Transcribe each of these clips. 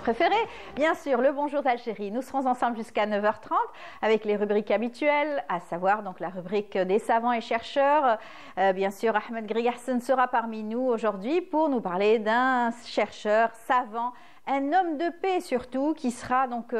préférée. Bien sûr, le Bonjour d'Algérie. Nous serons ensemble jusqu'à 9h30 avec les rubriques habituelles, à savoir donc la rubrique des savants et chercheurs. Bien sûr, Ahmed Griyassen sera parmi nous aujourd'hui pour nous parler d'un chercheur savant, un homme de paix surtout, qui sera donc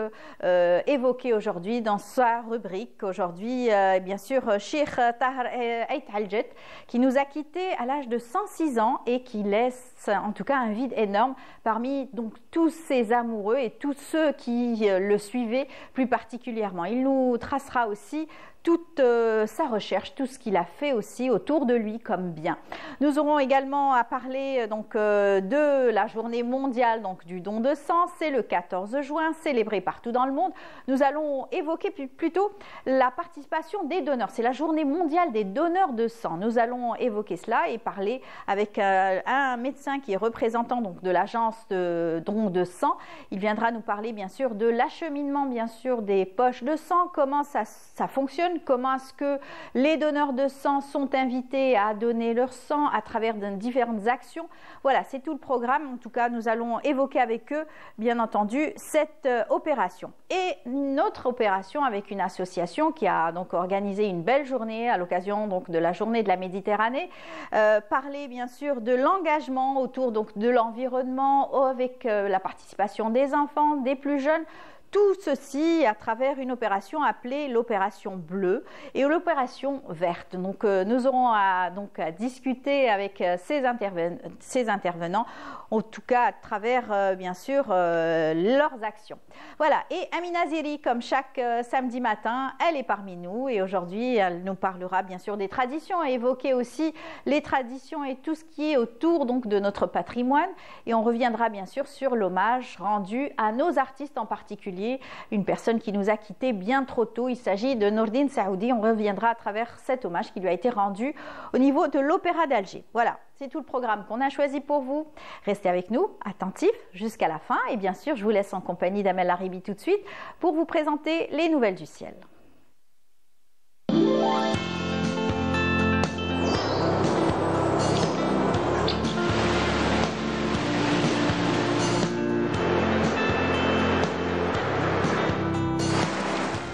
évoqué aujourd'hui dans sa rubrique. Aujourd'hui, bien sûr, Cheikh Tahar Ait Aljet, qui nous a quittés à l'âge de 106 ans et qui laisse en tout cas un vide énorme parmi donc tous ses amoureux et tous ceux qui le suivaient plus particulièrement. Il nous tracera aussi toute sa recherche, tout ce qu'il a fait aussi autour de lui comme bien. Nous aurons également à parler donc de la journée mondiale donc du don de sang. C'est le 14 juin, célébré partout dans le monde. Nous allons évoquer plutôt la participation des donneurs. C'est la journée mondiale des donneurs de sang. Nous allons évoquer cela et parler avec un médecin qui est représentant donc de l'agence de don de sang. Il viendra nous parler bien sûr de l'acheminement bien sûr des poches de sang, comment ça fonctionne. Comment est-ce que les donneurs de sang sont invités à donner leur sang à travers différentes actions. Voilà, c'est tout le programme. En tout cas, nous allons évoquer avec eux, bien entendu, cette opération. Et une autre opération avec une association qui a donc organisé une belle journée à l'occasion donc de la journée de la Méditerranée. Parler bien sûr de l'engagement autour donc de l'environnement avec la participation des enfants, des plus jeunes. Tout ceci à travers une opération appelée l'opération bleue et l'opération verte. Donc nous aurons à discuter avec ces intervenants, en tout cas à travers bien sûr leurs actions. Voilà, et Amina Ziri, comme chaque samedi matin, elle est parmi nous et aujourd'hui elle nous parlera bien sûr des traditions et évoquer aussi les traditions et tout ce qui est autour donc de notre patrimoine. Et on reviendra bien sûr sur l'hommage rendu à nos artistes en particulier. Une personne qui nous a quittés bien trop tôt. Il s'agit de Nordine Saoudi. On reviendra à travers cet hommage qui lui a été rendu au niveau de l'Opéra d'Alger. Voilà, c'est tout le programme qu'on a choisi pour vous. Restez avec nous, attentifs jusqu'à la fin. Et bien sûr, je vous laisse en compagnie d'Amel Laribi tout de suite pour vous présenter les nouvelles du ciel.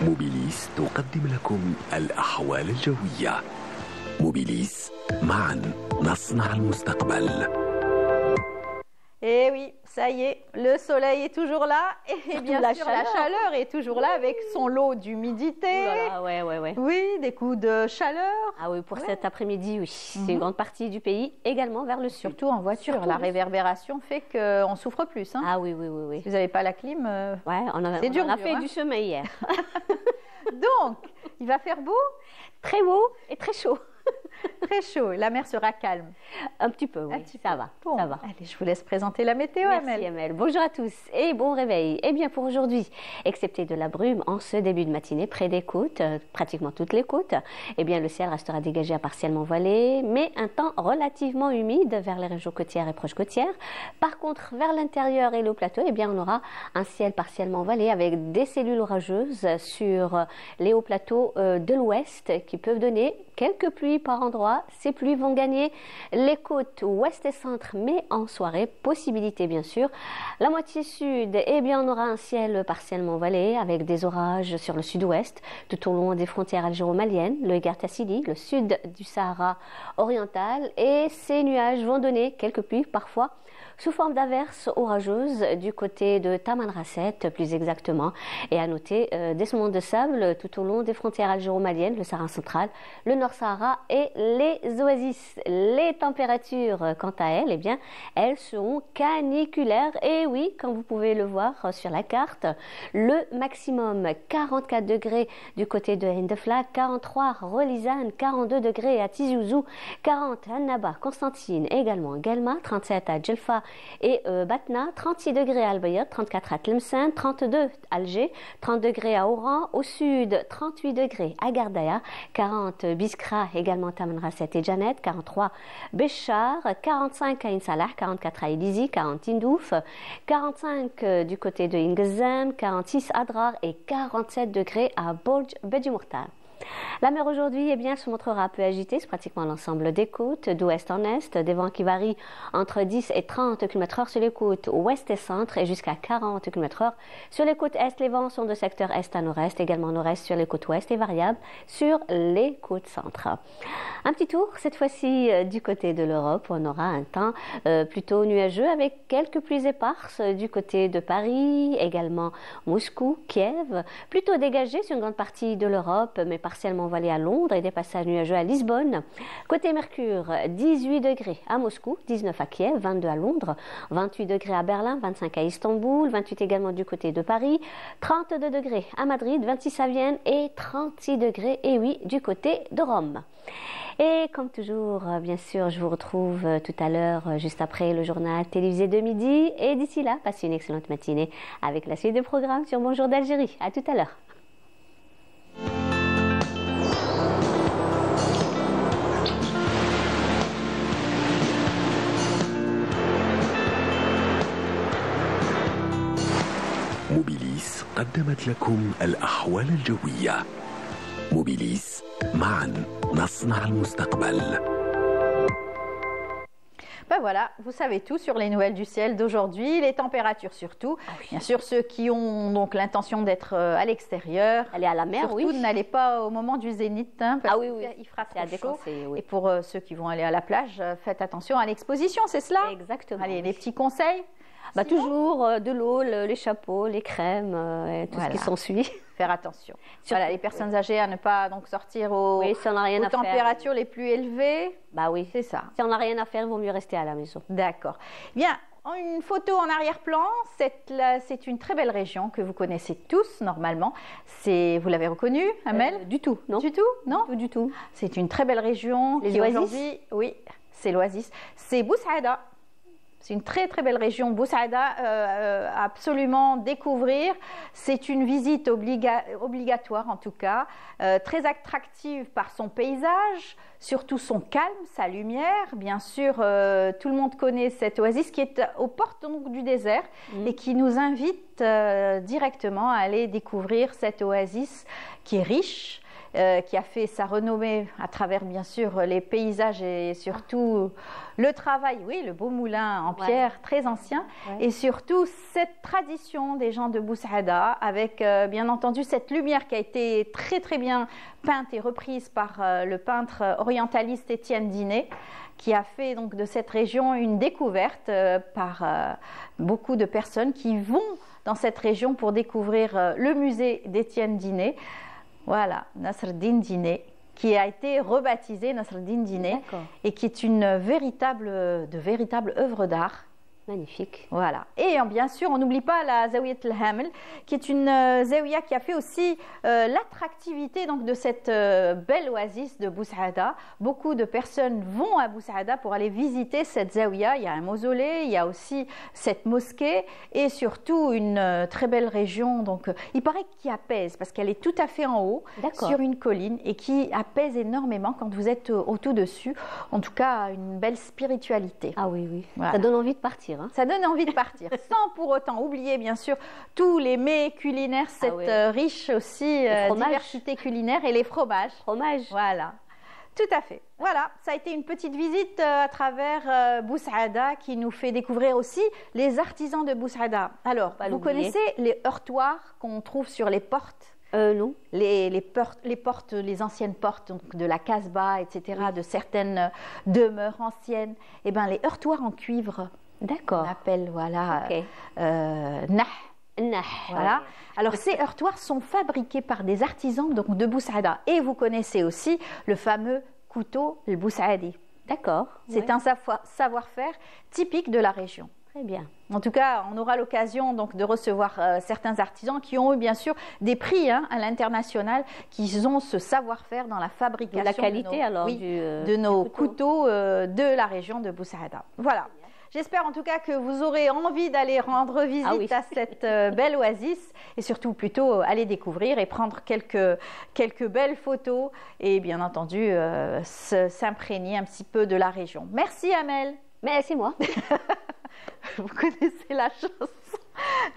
موبيليس تقدم لكم الأحوال الجوية. موبيليس، معا نصنع المستقبل. Et oui, ça y est, le soleil est toujours là et bien sûr la chaleur est toujours là avec son lot d'humidité. Voilà, ouais. Oui, des coups de chaleur. Ah oui, pour cet après-midi, oui. C'est une grande partie du pays, également vers le sud. Surtout en voiture, la réverbération fait qu'on souffre plus. Hein. Ah oui. Si vous n'avez pas la clim, on a fait du chemin hier. Donc, il va faire beau, très beau et très chaud. Très chaud, la mer sera calme. Un petit peu, oui, ça va. Allez, je vous laisse présenter la météo, Merci, Amel. Bonjour à tous et bon réveil. Eh bien, pour aujourd'hui, excepté de la brume en ce début de matinée, près des côtes, pratiquement toutes les côtes, eh bien, le ciel restera dégagé à partiellement voilé, mais un temps relativement humide vers les régions côtières et proches côtières. Par contre, vers l'intérieur et le plateau, eh bien, on aura un ciel partiellement voilé avec des cellules orageuses sur les hauts plateaux de l'ouest qui peuvent donner quelques pluies par endroit. Ces pluies vont gagner les côtes ouest et centre, mais en soirée, possibilité bien sûr. La moitié sud, eh bien, on aura un ciel partiellement voilé avec des orages sur le sud-ouest, tout au long des frontières algéro-maliennes, le Gartassili, le sud du Sahara oriental, et ces nuages vont donner quelques pluies parfois sous forme d'averses orageuses du côté de Tamanrasset, plus exactement. Et à noter des sements de sable tout au long des frontières algéro-maliennes, le Sahara central, le Nord-Sahara et les oasis. Les températures, quant à elles, eh bien, elles seront caniculaires. Et oui, comme vous pouvez le voir sur la carte, le maximum 44 degrés du côté de Hindefla, 43 Relizane, 42 degrés à Tizi Ouzou, 40 à Annaba, Constantine, également Guelma, 37 à Djelfa et Batna, 36 degrés à Al-Bayad, 34 à Tlemcen, 32 à Alger, 30 degrés à Oran, au sud 38 degrés à Gardaya, 40 Biskra, également Tamanrasset et Janet, 43 Béchar, 45 à Insalah, 44 à Elizi, 40 Tindouf, 45 du côté de Ingezem, 46 à Adrar et 47 degrés à Borj Bedjimourtar. La mer aujourd'hui, eh bien, se montrera un peu agitée sur pratiquement l'ensemble des côtes, d'ouest en est, des vents qui varient entre 10 et 30 km/h sur les côtes ouest et centre et jusqu'à 40 km/h sur les côtes est. Les vents sont de secteur est à nord-est, également nord-est sur les côtes ouest et variables sur les côtes centre. Un petit tour cette fois-ci du côté de l'Europe, on aura un temps plutôt nuageux avec quelques pluies éparses du côté de Paris, également Moscou, Kiev, plutôt dégagé sur une grande partie de l'Europe, mais partiellement voilé à Londres et des passages nuageux à Lisbonne. Côté Mercure, 18 degrés à Moscou, 19 à Kiev, 22 à Londres, 28 degrés à Berlin, 25 à Istanbul, 28 également du côté de Paris, 32 degrés à Madrid, 26 à Vienne et 36 degrés, et oui, du côté de Rome. Et comme toujours, bien sûr, je vous retrouve tout à l'heure, juste après le journal télévisé de midi. Et d'ici là, passez une excellente matinée avec la suite du programme sur Bonjour d'Algérie. À tout à l'heure. موبيليس قدمت لكم الأحوال الجوية. موبيليس معا نصنع المستقبل. Ben voilà, vous savez tout sur les nouvelles du ciel d'aujourd'hui, les températures surtout. Ah oui. Bien sûr, ceux qui ont donc l'intention d'être à l'extérieur, aller à la mer, surtout n'allez pas au moment du zénith, hein, parce qu'il fera trop chaud. Oui. Et pour ceux qui vont aller à la plage, faites attention à l'exposition, c'est cela? Exactement. Allez, les petits conseils? Bah, toujours de l'eau, les chapeaux, les crèmes, et tout ce qui s'ensuit. Faire attention. Voilà, les personnes âgées à ne pas donc sortir aux températures les plus élevées. Bah oui, c'est ça. Si on n'a rien à faire, il vaut mieux rester à la maison. D'accord. Bien, une photo en arrière-plan. C'est une très belle région que vous connaissez tous normalement. Vous l'avez reconnue, Amel? Du tout, non. Du tout, non. Du tout. C'est une très belle région. Les oasis. Oui, c'est l'oasis. C'est Boussaïda. C'est une très très belle région, Boussaïda, absolument découvrir. C'est une visite obligatoire en tout cas, très attractive par son paysage, surtout son calme, sa lumière. Bien sûr, tout le monde connaît cette oasis qui est aux portes donc, du désert et qui nous invite directement à aller découvrir cette oasis qui est riche. Qui a fait sa renommée à travers bien sûr les paysages et surtout le travail, oui, le beau moulin en pierre très ancien et surtout cette tradition des gens de Boussaïda avec bien entendu cette lumière qui a été très très bien peinte et reprise par le peintre orientaliste Étienne Dinet qui a fait donc de cette région une découverte par beaucoup de personnes qui vont dans cette région pour découvrir le musée d'Étienne Dinet. Voilà, Nasreddin Dinet, qui a été rebaptisé Nasreddin Dinet et qui est une véritable œuvre d'art. Magnifique. Voilà. Et bien sûr, on n'oublie pas la Zawiyat al-Hamel, qui est une zawiya qui a fait aussi l'attractivité donc de cette belle oasis de Boussaïda. Beaucoup de personnes vont à Boussaïda pour aller visiter cette zawiya. Il y a un mausolée, il y a aussi cette mosquée et surtout une très belle région. Donc, il paraît qu'il apaise parce qu'elle est tout à fait en haut, sur une colline et qui apaise énormément quand vous êtes au tout dessus. En tout cas, une belle spiritualité. Ah oui, oui. Voilà. Ça donne envie de partir. Ça donne envie de partir, sans pour autant oublier bien sûr tous les mets culinaires, cette riche aussi diversité culinaire et les fromages. Voilà, tout à fait. Voilà, ça a été une petite visite à travers Boussaïda qui nous fait découvrir aussi les artisans de Boussaïda. Alors, vous connaissez les heurtoirs qu'on trouve sur les portes? Non. Les portes, les anciennes portes donc de la Casbah, etc., de certaines demeures anciennes. Eh bien, les heurtoirs en cuivre. D'accord. On appelle, voilà, nah. Voilà. Alors, ces heurtoirs sont fabriqués par des artisans donc, de Boussaïda. Et vous connaissez aussi le fameux couteau, le Boussaïdi. D'accord. C'est un savoir-faire typique de la région. Très bien. En tout cas, on aura l'occasion donc de recevoir certains artisans qui ont eu bien sûr des prix à l'international, qui ont ce savoir-faire dans la fabrication de la qualité de nos couteaux de la région de Boussaïda. Voilà. J'espère en tout cas que vous aurez envie d'aller rendre visite à cette belle oasis et surtout plutôt aller découvrir et prendre quelques belles photos et bien entendu s'imprégner un petit peu de la région. Merci Amel. Mais c'est moi. Vous connaissez la chanson.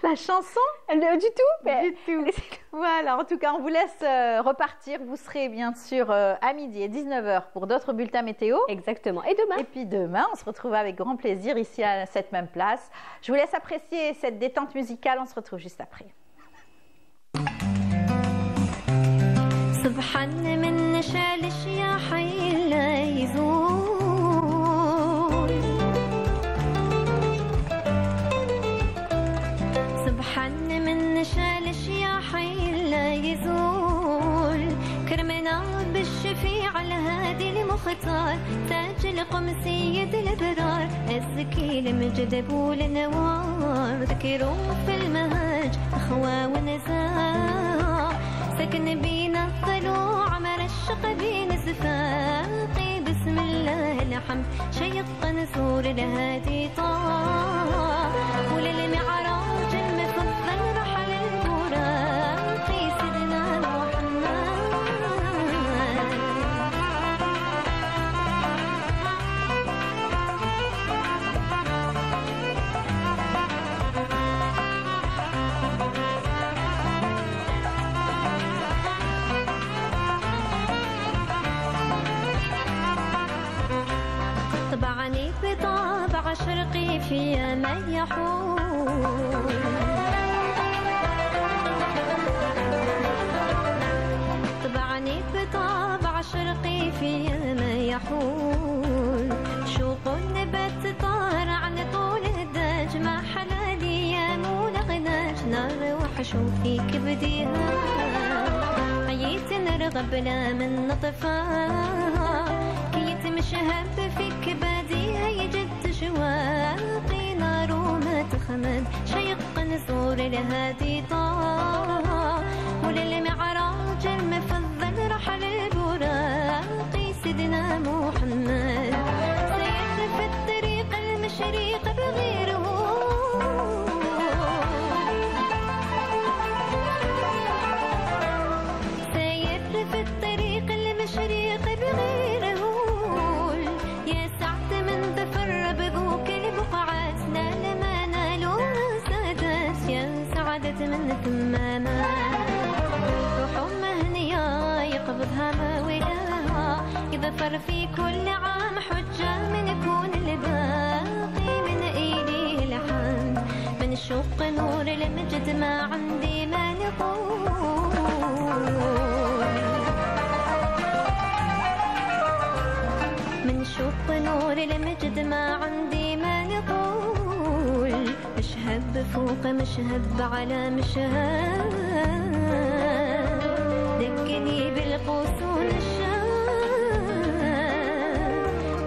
La chanson? Du tout, mais... Du tout. Voilà, en tout cas, on vous laisse repartir. Vous serez bien sûr à midi et 19h pour d'autres bulletins météo. Exactement. Et demain? Et puis demain, on se retrouve avec grand plaisir ici à cette même place. Je vous laisse apprécier cette détente musicale. On se retrouve juste après. صبحا من نشالش يا حي لا يزول صبحا من نشالش يا حي لا يزول كرمنا بالشفيع الهادي المختار تاج القم سيد الابرار الزكي المجدب والنوار ذكروا في المهاج اخوة ونزار سكن بينا الضلوع مرشق بينا زفاقي بسم الله الحمد شيق نزور الهادي طار وللمعراج المفضل رحل البراقي سيدنا محمد طبعني بطابع شرقي في من يحول طبعني بطابع شرقي في من يحول شوق نبت طار عن طول الداج ما حلالي يا مولغناج نار وحشوفي كبديها حييت نرغب لا من نطفها كيت مشهب فيك باديها يجد شواقي نار وما تخمد شيق نزور الهادي طه وللمعراج المفضل رحل البراقي سيدنا محمد سير في الطريق المشريق بغيره سير في الطريق المشريق بغيره يا سعد من ظفر بذوك البقعات نال ما نالوا سادات يا سعادة من ثمامة روح مهنية يقبضها ماولاها يظفر في كل عام حجة من يكون الباقي من إيديه الحمد من شوق نور المجد ما عندي ما نقول من شوق نور المجد ما عندي ما نقول مشهب فوق مشهب على مشهب ذكني بالقوسون الشاب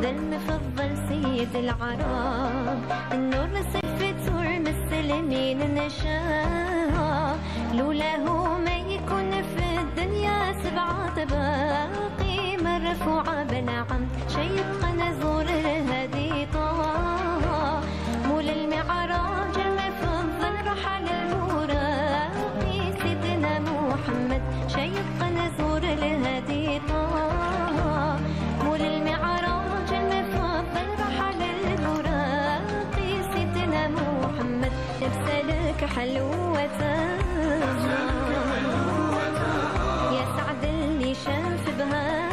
ذا المفضل سيد العرب النور صفته المسلمين نشاء لولاه ما يكون في الدنيا سبعة باقي مرفوعة بنعم شيق نزور الهادي طه مول المعراج المفضل رحل البراقي سيدنا محمد شيق نزور الهادي طه مول المعراج المفضل رحل البراقي سيدنا محمد نفسلك حلوة يا سعد اللي شاف بها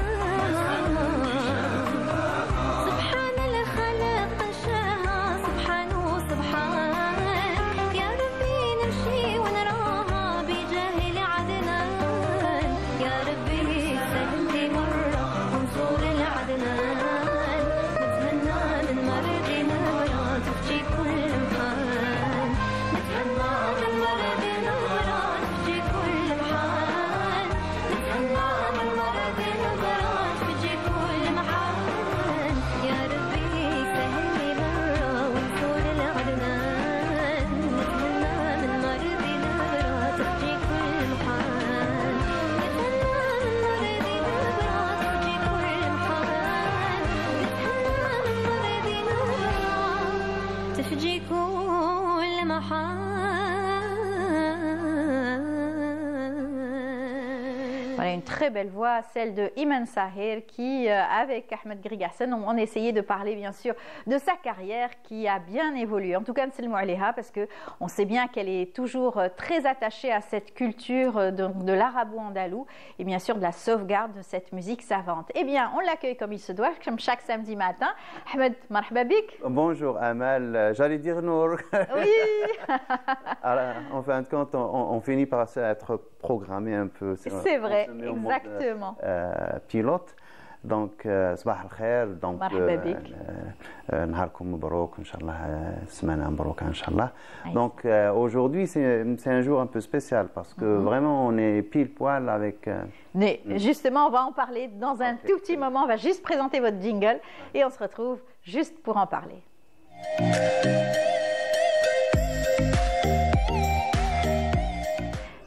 Voilà une très belle voix, celle de Iman Sahir, qui, avec Ahmed Grigassen, ont essayé de parler bien sûr de sa carrière qui a bien évolué. En tout cas, Nselmou Aléha, parce qu'on sait bien qu'elle est toujours très attachée à cette culture de l'arabo-andalou et bien sûr de la sauvegarde de cette musique savante. Eh bien, on l'accueille comme il se doit, comme chaque samedi matin. Ahmed, marhaba bik. Bonjour Amal, j'allais dire Nour. Oui. Alors, en fin de compte, on finit par être programmé un peu. C'est vrai, exactement. Pilote. Donc, صباح الخير. Donc, مرحبا بك. نهاركم مبروك إن شاء الله, سمانة مبروكة إن شاء الله. Donc, aujourd'hui, c'est un jour un peu spécial parce que vraiment, on est pile poil avec. Mais justement, on va en parler dans un tout petit moment. On va juste présenter votre jingle et on se retrouve juste pour en parler.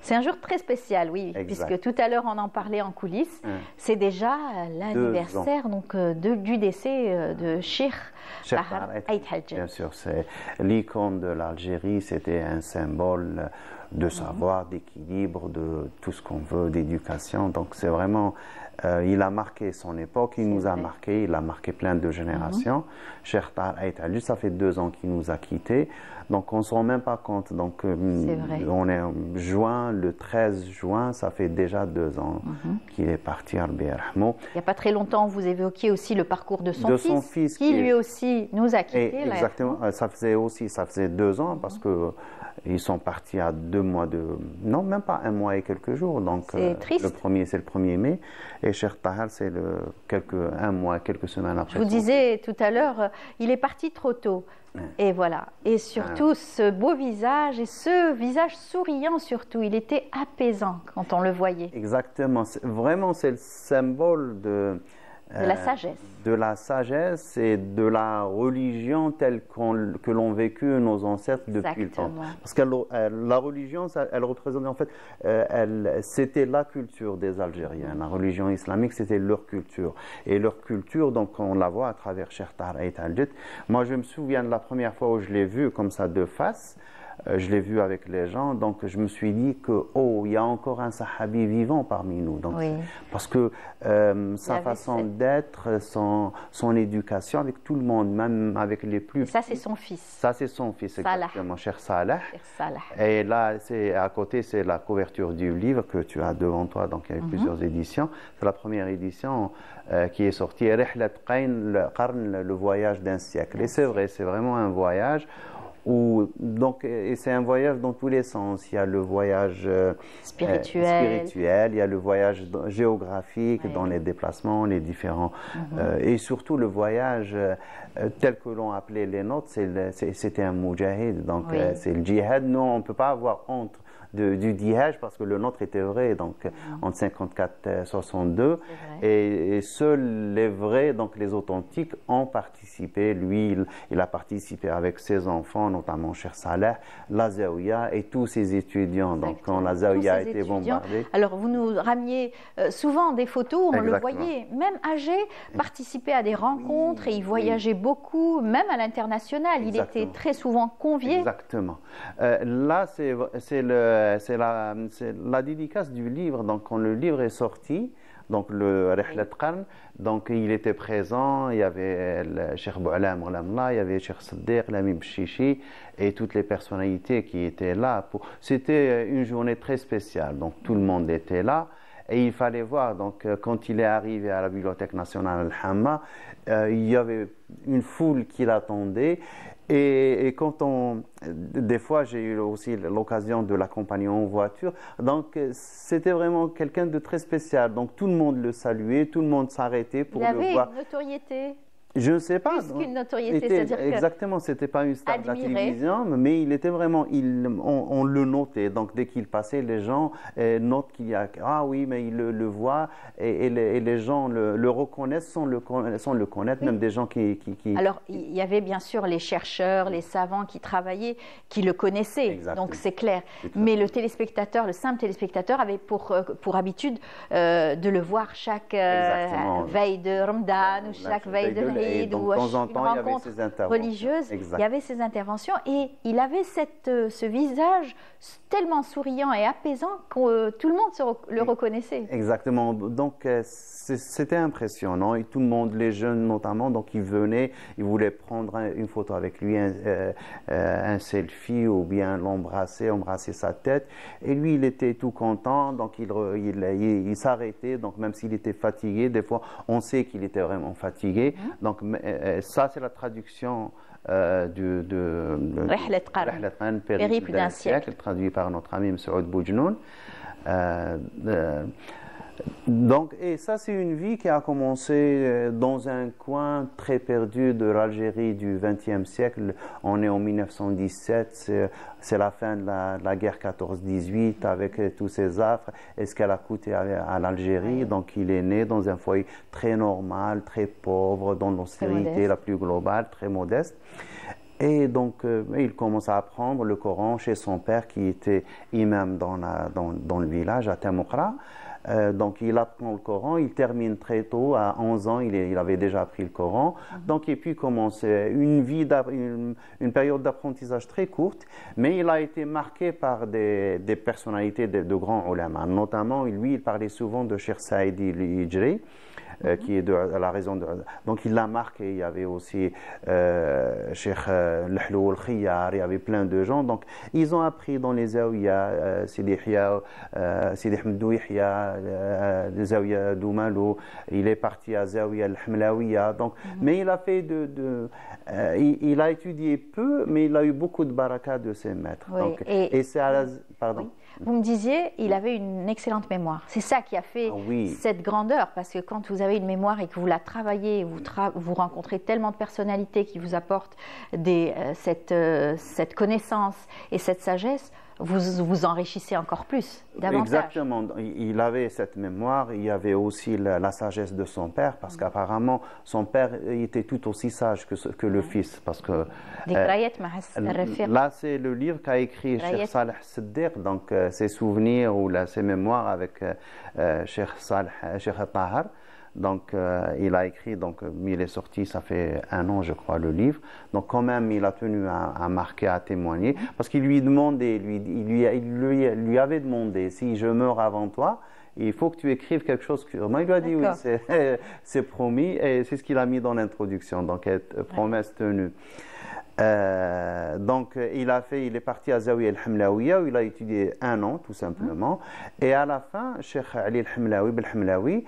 C'est un jour très spécial, oui, puisque tout à l'heure on en parlait en coulisses. C'est déjà l'anniversaire du décès de Cheikh Tahar Ait Hadj. Bien sûr, c'est l'icône de l'Algérie, c'était un symbole de savoir, d'équilibre, de tout ce qu'on veut, d'éducation. Donc c'est vraiment, il a marqué son époque, il nous a marqué, il a marqué plein de générations. Cheikh Tahar Ait Hadj, ça fait 2 ans qu'il nous a quittés. Donc on ne se rend même pas compte. Donc on est en juin, le 13 juin, ça fait déjà 2 ans qu'il est parti, Rabbi yarhamou. Il n'y a pas très longtemps, vous évoquiez aussi le parcours de son fils qui lui aussi nous a quittés. Exactement, ça faisait 2 ans parce que ils sont partis à 2 mois non, même pas 1 mois et quelques jours. Donc c'est triste. C'est le 1er mai et Cheikh Tahar c'est 1 mois, quelques semaines après. Je vous disais tout à l'heure, il est parti trop tôt. Et voilà. Et surtout, ce beau visage, et ce visage souriant surtout, il était apaisant quand on le voyait. Exactement. Vraiment, c'est le symbole de la sagesse. De la sagesse et de la religion telle que l'ont vécu nos ancêtres depuis le temps. Parce que la religion, elle représente en fait, c'était la culture des Algériens. La religion islamique, c'était leur culture. Et leur culture, donc on la voit à travers Cheikh Tahar Ait Hadj. Moi, je me souviens de la première fois où je l'ai vu comme ça de face. Je l'ai vu avec les gens, donc je me suis dit que il y a encore un sahabi vivant parmi nous. Donc, parce que sa façon d'être, son éducation avec tout le monde, même avec les plus petits. Ça, c'est son fils. Ça, c'est son fils, exactement, Cheikh Salah. Salah. Et là, à côté, c'est la couverture du livre que tu as devant toi. Donc, il y a plusieurs éditions. C'est la première édition qui est sortie, Rihlat Qarn, le voyage d'un siècle. Et c'est vrai, c'est vraiment un voyage. Et c'est un voyage dans tous les sens. Il y a le voyage spirituel, il y a le voyage géographique dans les déplacements, les différents, et surtout le voyage tel que l'on appelait les nôtres, c'était un mujahid, donc c'est le djihad. Nous, on ne peut pas avoir honte du djihad parce que le nôtre était vrai, donc entre 54 et 62, et seuls les vrais, donc les authentiques, ont participé. Lui, il a participé avec ses enfants, notamment Cheikh Salah, la Zaouia et tous ses étudiants. Donc quand la Zaouia a été bombardée. Alors vous nous ramiez souvent des photos où on le voyait, même âgé, participer à des rencontres et il voyageait beaucoup, même à l'international. Il était très souvent convié. Exactement. Là, c'est la dédicace du livre. Donc quand le livre est sorti, donc le Rihlat Qarn, donc il était présent, il y avait le Cheikh Bou'alam Ghulamla, il y avait Cheikh Saddiq, Lamine Bchichi et toutes les personnalités qui étaient là. C'était une journée très spéciale, donc tout le monde était là. Et il fallait voir, donc quand il est arrivé à la Bibliothèque nationale Al-Hamma, il y avait une foule qui l'attendait. Et quand des fois j'ai eu aussi l'occasion de l'accompagner en voiture, donc c'était vraiment quelqu'un de très spécial. Donc tout le monde le saluait, tout le monde s'arrêtait pour le voir. Il avait une notoriété. Je ne sais pas. Plus qu'une notoriété, c'est-à-dire exactement, c'était pas une star de la télévision, mais il était vraiment, on le notait. Donc dès qu'il passait, les gens notent qu'il y a, ah oui, mais il le voit, et les gens le reconnaissent sans le connaître, même des gens qui... Alors il y avait bien sûr les chercheurs, les savants qui travaillaient, qui le connaissaient, donc c'est clair. Mais le téléspectateur, le simple téléspectateur avait pour habitude de le voir chaque veille de Ramadan ou chaque veille de mawlid donc, ou de temps en une temps, il y avait rencontre ces interventions. religieuse, Exact. il y avait ces interventions et il avait ce visage tellement souriant et apaisant que tout le monde le reconnaissait. Exactement. Donc, c'était impressionnant. Et tout le monde, les jeunes notamment, donc ils venaient, ils voulaient prendre une photo avec lui, un selfie ou bien l'embrasser, embrasser sa tête. Et lui, il était tout content. Donc, il s'arrêtait. Donc, même s'il était fatigué, des fois, on sait qu'il était vraiment fatigué. Donc, ça, c'est la traduction Rihlat Qarn, Rihlat Qarn, périple d'un siècle, traduit par notre ami Msoud Boujnoun. Donc, et ça, c'est une vie qui a commencé dans un coin très perdu de l'Algérie du XXe siècle. On est en 1917, c'est la fin de la guerre 14-18 avec tous ces affres et ce qu'elle a coûté à l'Algérie. Donc, il est né dans un foyer très normal, très pauvre, dans l'austérité la plus globale, très modeste. Et donc, il commence à apprendre le Coran chez son père qui était imam dans le village, à Tamoukra. Donc, il apprend le Coran, il termine très tôt, à 11 ans, il avait déjà appris le Coran. Donc, et puis commence une période d'apprentissage très courte, mais il a été marqué par des personnalités de grands ulama. Notamment, lui, il parlait souvent de Cheikh Saïdi Hijri, qui est de la raison de... Donc il l'a marqué, il y avait aussi Cheikh Lahlou al-Khiyar, il y avait plein de gens. Donc ils ont appris dans les Zawiya, Sidi Ihya, Sidi Ahmedou Ihya, les Zawiya Doumalou, il est parti à Zawiya al-Hamlawiya. Donc, mais il a fait il a étudié peu, mais il a eu beaucoup de baraka de ses maîtres. Oui, donc, et c'est à la... Pardon. Oui. Vous me disiez, il avait une excellente mémoire. C'est ça qui a fait cette grandeur, parce que quand vous avez une mémoire et que vous la travaillez, vous rencontrez tellement de personnalités qui vous apportent cette connaissance et cette sagesse, vous vous enrichissez encore plus, davantage. Exactement. Il avait cette mémoire, il y avait aussi la sagesse de son père, parce qu'apparemment, son père était tout aussi sage que le fils. Parce que, là, c'est le livre qu'a écrit Cheikh Saleh Siddiq, donc ses souvenirs ou ses mémoires avec Cheikh Tahar. Donc, il a écrit, donc il est sorti, ça fait 1 an, je crois, le livre. Donc, quand même, il a tenu à marquer, à témoigner, parce qu'il lui demandait, il lui avait demandé, si je meurs avant toi, il faut que tu écrives quelque chose sur moi. Il lui a dit oui, c'est promis, et c'est ce qu'il a mis dans l'introduction, donc promesse tenue. Donc, il est parti à Zawiya al-Hamlawiya où il a étudié 1 an, tout simplement. Et à la fin, Cheikh Ali al-Hamlawi,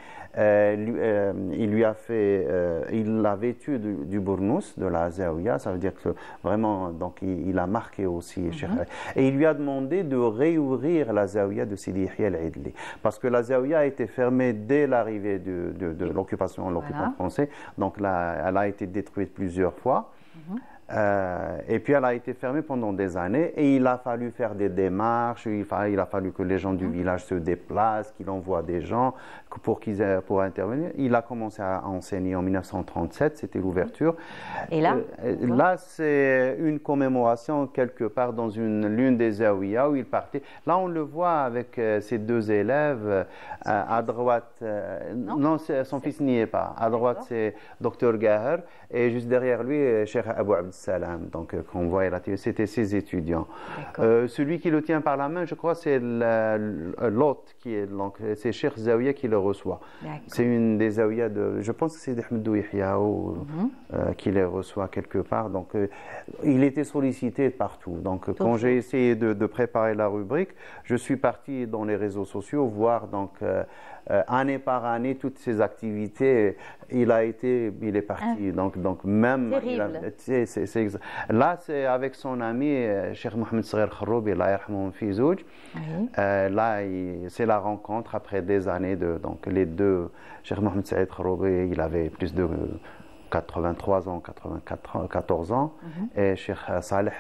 il a vêtu du bournous de la Zawiya. Ça veut dire que vraiment, donc, il a marqué aussi Cheikh Ali. Et il lui a demandé de réouvrir la Zawiya de Sidi Ihya al-Idli. Parce que la Zawiya a été fermée dès l'arrivée de l'occupant français. Donc, là, elle a été détruite plusieurs fois. Et puis elle a été fermée pendant des années et il a fallu faire des démarches, il a fallu que les gens du village se déplacent, qu'il envoie des gens pour intervenir. Il a commencé à enseigner en 1937, c'était l'ouverture. Et là c'est une commémoration quelque part dans l'une des Zawiya où il partait. Là on le voit avec ses 2 élèves. À droite, non son fils n'y est pas. À droite c'est Dr Gaher et juste derrière lui Cheikh Abou Abd Salam, donc qu'on voit à la télé, c'était ses étudiants. Celui qui le tient par la main, je crois, c'est l'hôte, c'est Cheikh Zawiya qui le reçoit. C'est une des Zawiya je pense que c'est d'Ahmedou Ihya qui les reçoit quelque part. Donc, il était sollicité partout. Donc, quand j'ai essayé de préparer la rubrique, je suis parti dans les réseaux sociaux voir donc année par année toutes ces activités. Il est parti. Donc même là, c'est avec son ami Cheikh Mohamed Saghir Kharoubi, Allah yarhamou fi zouj. Là, c'est la rencontre après des années donc les deux. Cheikh Mohamed Saghir Kharoubi, il avait plus de 83 ans, 14 ans, et Cheikh Saleh,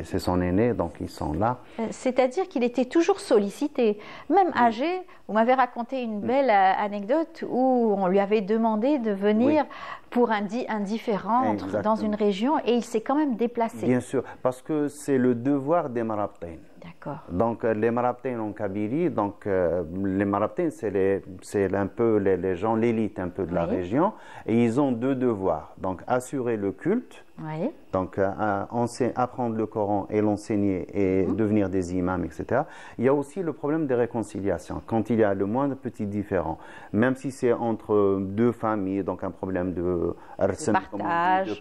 c'est son aîné, donc ils sont là. C'est-à-dire qu'il était toujours sollicité, même âgé. Vous m'avez raconté une belle anecdote où on lui avait demandé de venir pour un différend dans une région et il s'est quand même déplacé. Bien sûr, parce que c'est le devoir des marabtaïn. D'accord. Donc, les Marabtaines en Kabylie, donc les Marabtaines, c'est un peu les gens, l'élite un peu de la Oui. région, et ils ont deux devoirs. Donc, assurer le culte, Oui. donc apprendre le Coran et l'enseigner et devenir des imams, etc. Il y a aussi le problème des réconciliations. Quand il y a le moindre petit différend, même si c'est entre deux familles, donc un problème de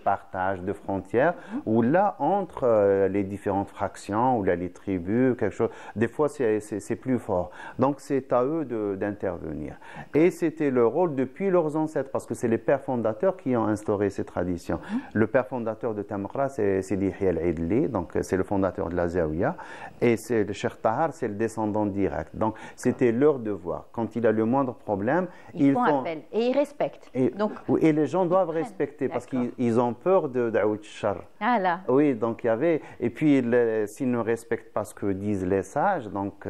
partage, de frontières, ou là, entre les différentes fractions, ou là, les tribus, quelque chose, des fois c'est plus fort. Donc c'est à eux d'intervenir. Et c'était le rôle depuis leurs ancêtres, parce que c'est les pères fondateurs qui ont instauré ces traditions. Le père fondateur de Tamakra, c'est Yahya al-Idli, donc c'est le fondateur de la Zawiya, et c'est le Cheikh Tahar, c'est le descendant direct. Donc c'était leur devoir. Quand il a le moindre problème, ils font appel et ils respectent. Et les gens doivent respecter parce qu'ils ont peur de Daoud Shar. Ah là. Oui, donc il y avait. Et puis s'ils ne respectent pas ce que disent les sages, donc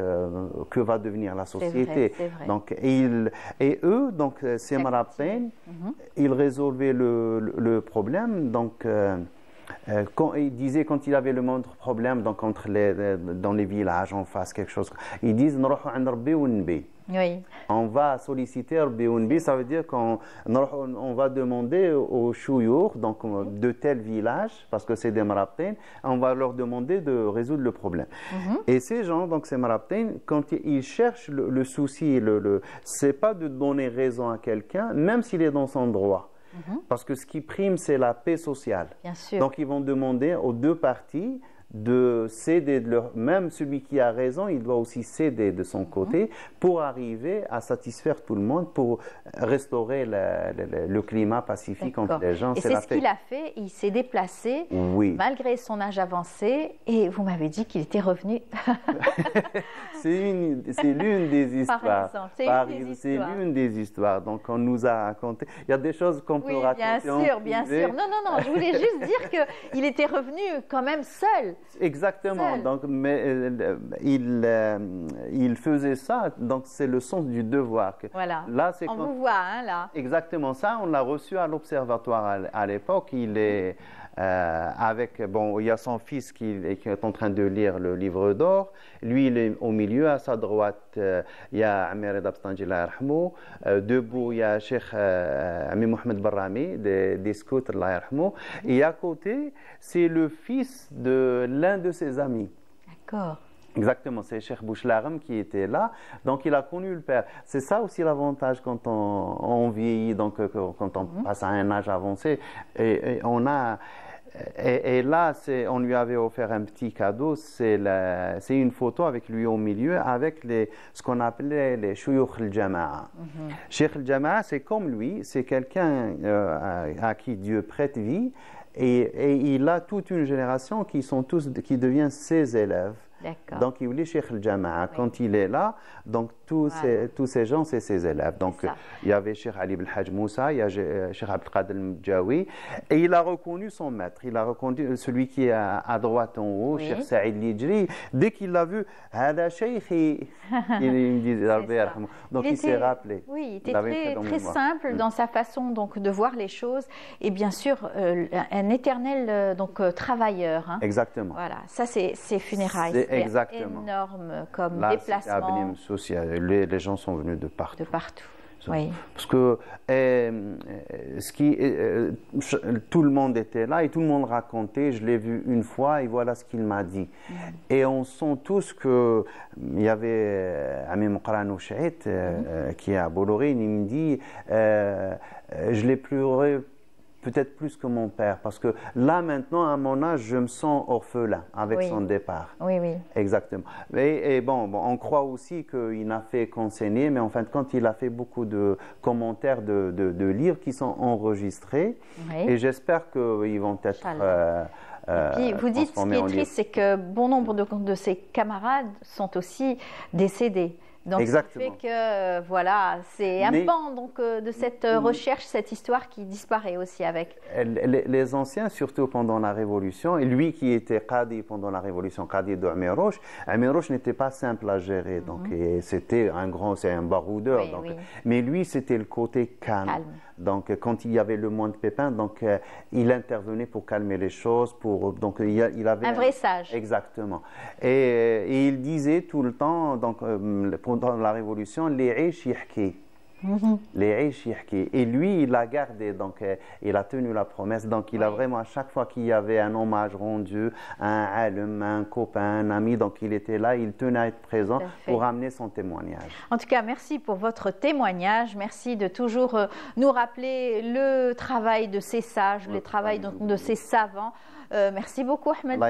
que va devenir la société? C'est vrai. Donc et eux, donc ces Marabtaines, ils résolvaient le problème. Donc quand il disait, quand il avait le moindre problème, donc dans les villages en face quelque chose, ils disent oui. On va solliciter Rabbi Unbi, ça veut dire qu'on va demander aux chouyours, donc de tel village, parce que c'est des Marabtaines, on va leur demander de résoudre le problème. Et ces gens, donc ces Marabtaines, quand ils cherchent le souci, c'est pas de donner raison à quelqu'un, même s'il est dans son droit. Parce que ce qui prime, c'est la paix sociale. Bien sûr. Donc ils vont demander aux deux parties de céder, même celui qui a raison, il doit aussi céder de son côté pour arriver à satisfaire tout le monde, pour restaurer le climat pacifique entre les gens. Et c'est ce qu'il a fait, il s'est déplacé malgré son âge avancé, et vous m'avez dit qu'il était revenu. C'est l'une des histoires. Par exemple, c'est l'une des histoires. Donc on nous a raconté. Il y a des choses qu'on peut raconter. Bien sûr. Non, je voulais juste dire qu'il était revenu quand même seul. Exactement. Seul. Donc, mais il faisait ça. Donc c'est le sens du devoir. Voilà. Là, on vous voit, hein, là. Exactement ça. On l'a reçu à l'observatoire à l'époque. Il est il y a son fils qui est en train de lire le livre d'or. Lui, il est au milieu. À sa droite, il y a Amir Dabstanji, debout, il y a Cheikh Ami Mohamed Barrami, des scouts, et à côté, c'est le fils de l'un de ses amis. D'accord. Exactement, c'est Cheikh Bouchlaram qui était là, donc il a connu le père. C'est ça aussi l'avantage quand on vieillit, donc quand on passe à un âge avancé, et on a... Et là, on lui avait offert un petit cadeau, c'est une photo avec lui au milieu, avec ce qu'on appelait les Shuyukh al-Jama'a. Cheikh al-Jama'a, c'est comme lui, c'est quelqu'un à qui Dieu prête vie, et il a toute une génération qui devient ses élèves. Donc, il voulait Cheikh al-Jama'a. Quand il est là, donc tous ces gens, c'est ses élèves. Donc, il y avait Cheikh Ali Belhaj Moussa, il y a Cheikh Abdelkader al-Mdjawi, et il a reconnu son maître. Il a reconnu celui qui est à droite en haut, Cheikh Saïd Lidjri. Dès qu'il l'a vu, Hada Cheikh, il me disait, donc il s'est rappelé. Oui, il était très simple dans sa façon donc, de voir les choses, et bien sûr, un éternel travailleur. Hein. Exactement. Voilà, ça c'est funérailles. Exactement. Énorme comme là, déplacement. Les gens sont venus de partout. De partout. Oui. Parce que tout le monde était là et tout le monde racontait. Je l'ai vu une fois et voilà ce qu'il m'a dit. Et on sent tous que il y avait Ami Mouqran Ouchait qui est à Bolloré. Il me dit je l'ai pleuré peut-être plus que mon père, parce que là, maintenant, à mon âge, je me sens orphelin avec son départ. Oui, oui. Exactement. Et bon, on croit aussi qu'il n'a fait qu'enseigner, mais en fin de compte, il a fait beaucoup de commentaires de livres qui sont enregistrés, et j'espère qu'ils vont être... Et puis, vous dites, ce qui est triste, c'est que bon nombre de ses camarades sont aussi décédés. Donc, exactement. Ça fait que, voilà, c'est un pan donc, de cette recherche, cette histoire qui disparaît aussi avec. Les anciens, surtout pendant la Révolution, et lui qui était Qadi pendant la Révolution, Qadi de Amirouche n'était pas simple à gérer. Donc, c'était c'est un baroudeur. Oui, donc. Mais lui, c'était le côté calme. Donc, quand il y avait le moins de pépins, donc, il intervenait pour calmer les choses. Donc, il avait un vrai sage. Exactement. Et il disait tout le temps, donc, pendant la Révolution, les aish yihki. Les aish yihki. Et lui, il a gardé, donc, il a tenu la promesse. Donc, il a vraiment, à chaque fois qu'il y avait un hommage rendu, un alim, un copain, un ami, donc il était là, il tenait à être présent pour amener son témoignage. En tout cas, merci pour votre témoignage. Merci de toujours nous rappeler le travail de ces sages, le travail de ces savants. Merci beaucoup, Ahmed.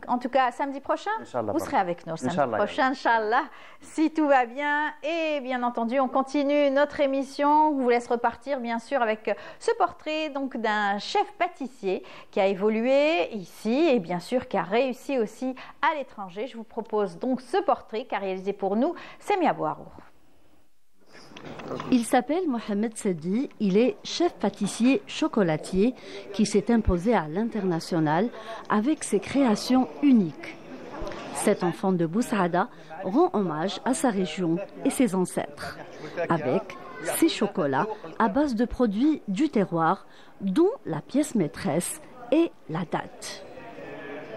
En tout cas, samedi prochain, vous serez avec nous. Samedi prochain, Inch'Allah, si tout va bien. Et bien entendu, on continue notre émission. On vous laisse repartir, bien sûr, avec ce portrait d'un chef pâtissier qui a évolué ici et bien sûr qui a réussi aussi à l'étranger. Je vous propose donc ce portrait qu'a réalisé pour nous Semia Bouharour. Il s'appelle Mohamed Sedi, il est chef pâtissier chocolatier qui s'est imposé à l'international avec ses créations uniques. Cet enfant de Boussaada rend hommage à sa région et ses ancêtres, avec ses chocolats à base de produits du terroir, dont la pièce maîtresse est la date.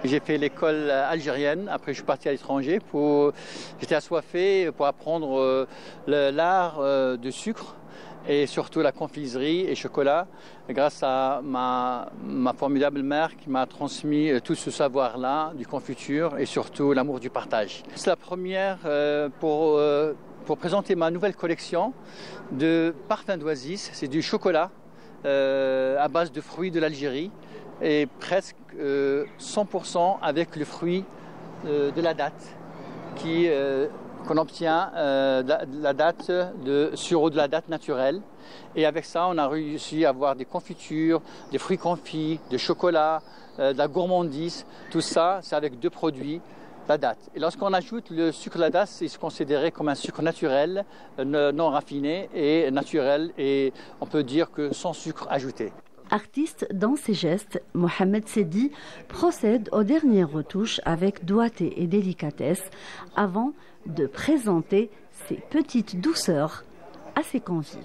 J'ai fait l'école algérienne, après je suis parti à l'étranger, j'étais assoiffé pour apprendre l'art du sucre et surtout la confiserie et chocolat, grâce à ma formidable mère qui m'a transmis tout ce savoir-là du confiture et surtout l'amour du partage. C'est la première pour présenter ma nouvelle collection de parfums d'oasis, c'est du chocolat à base de fruits de l'Algérie, et presque 100% avec le fruit de la date qu'on obtient la date de sureau de la date naturelle. Et avec ça, on a réussi à avoir des confitures, des fruits confits, du chocolat, de la gourmandise. Tout ça, c'est avec deux produits, la date. Et lorsqu'on ajoute le sucre de la date, c'est considéré comme un sucre naturel, non raffiné et naturel. Et on peut dire que sans sucre ajouté. Artiste dans ses gestes, Mohamed Sedi procède aux dernières retouches avec doigté et délicatesse avant de présenter ses petites douceurs à ses convives.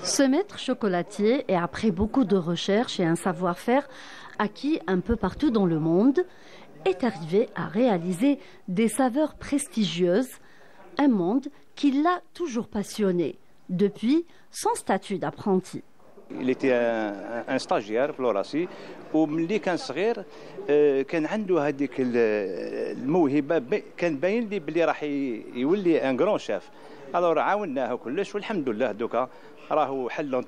Ce maître chocolatier, et après beaucoup de recherches et un savoir-faire acquis un peu partout dans le monde, est arrivé à réaliser des saveurs prestigieuses, un monde qui l'a toujours passionné depuis son statut d'apprenti. Il était un stagiaire في لوراسي وملي كان صغير كان عنده هذيك الموهبه كان باين لي بلي راح يولي ان غران شيف الوغ عاونناه كلش والحمد لله دوكا راهو حل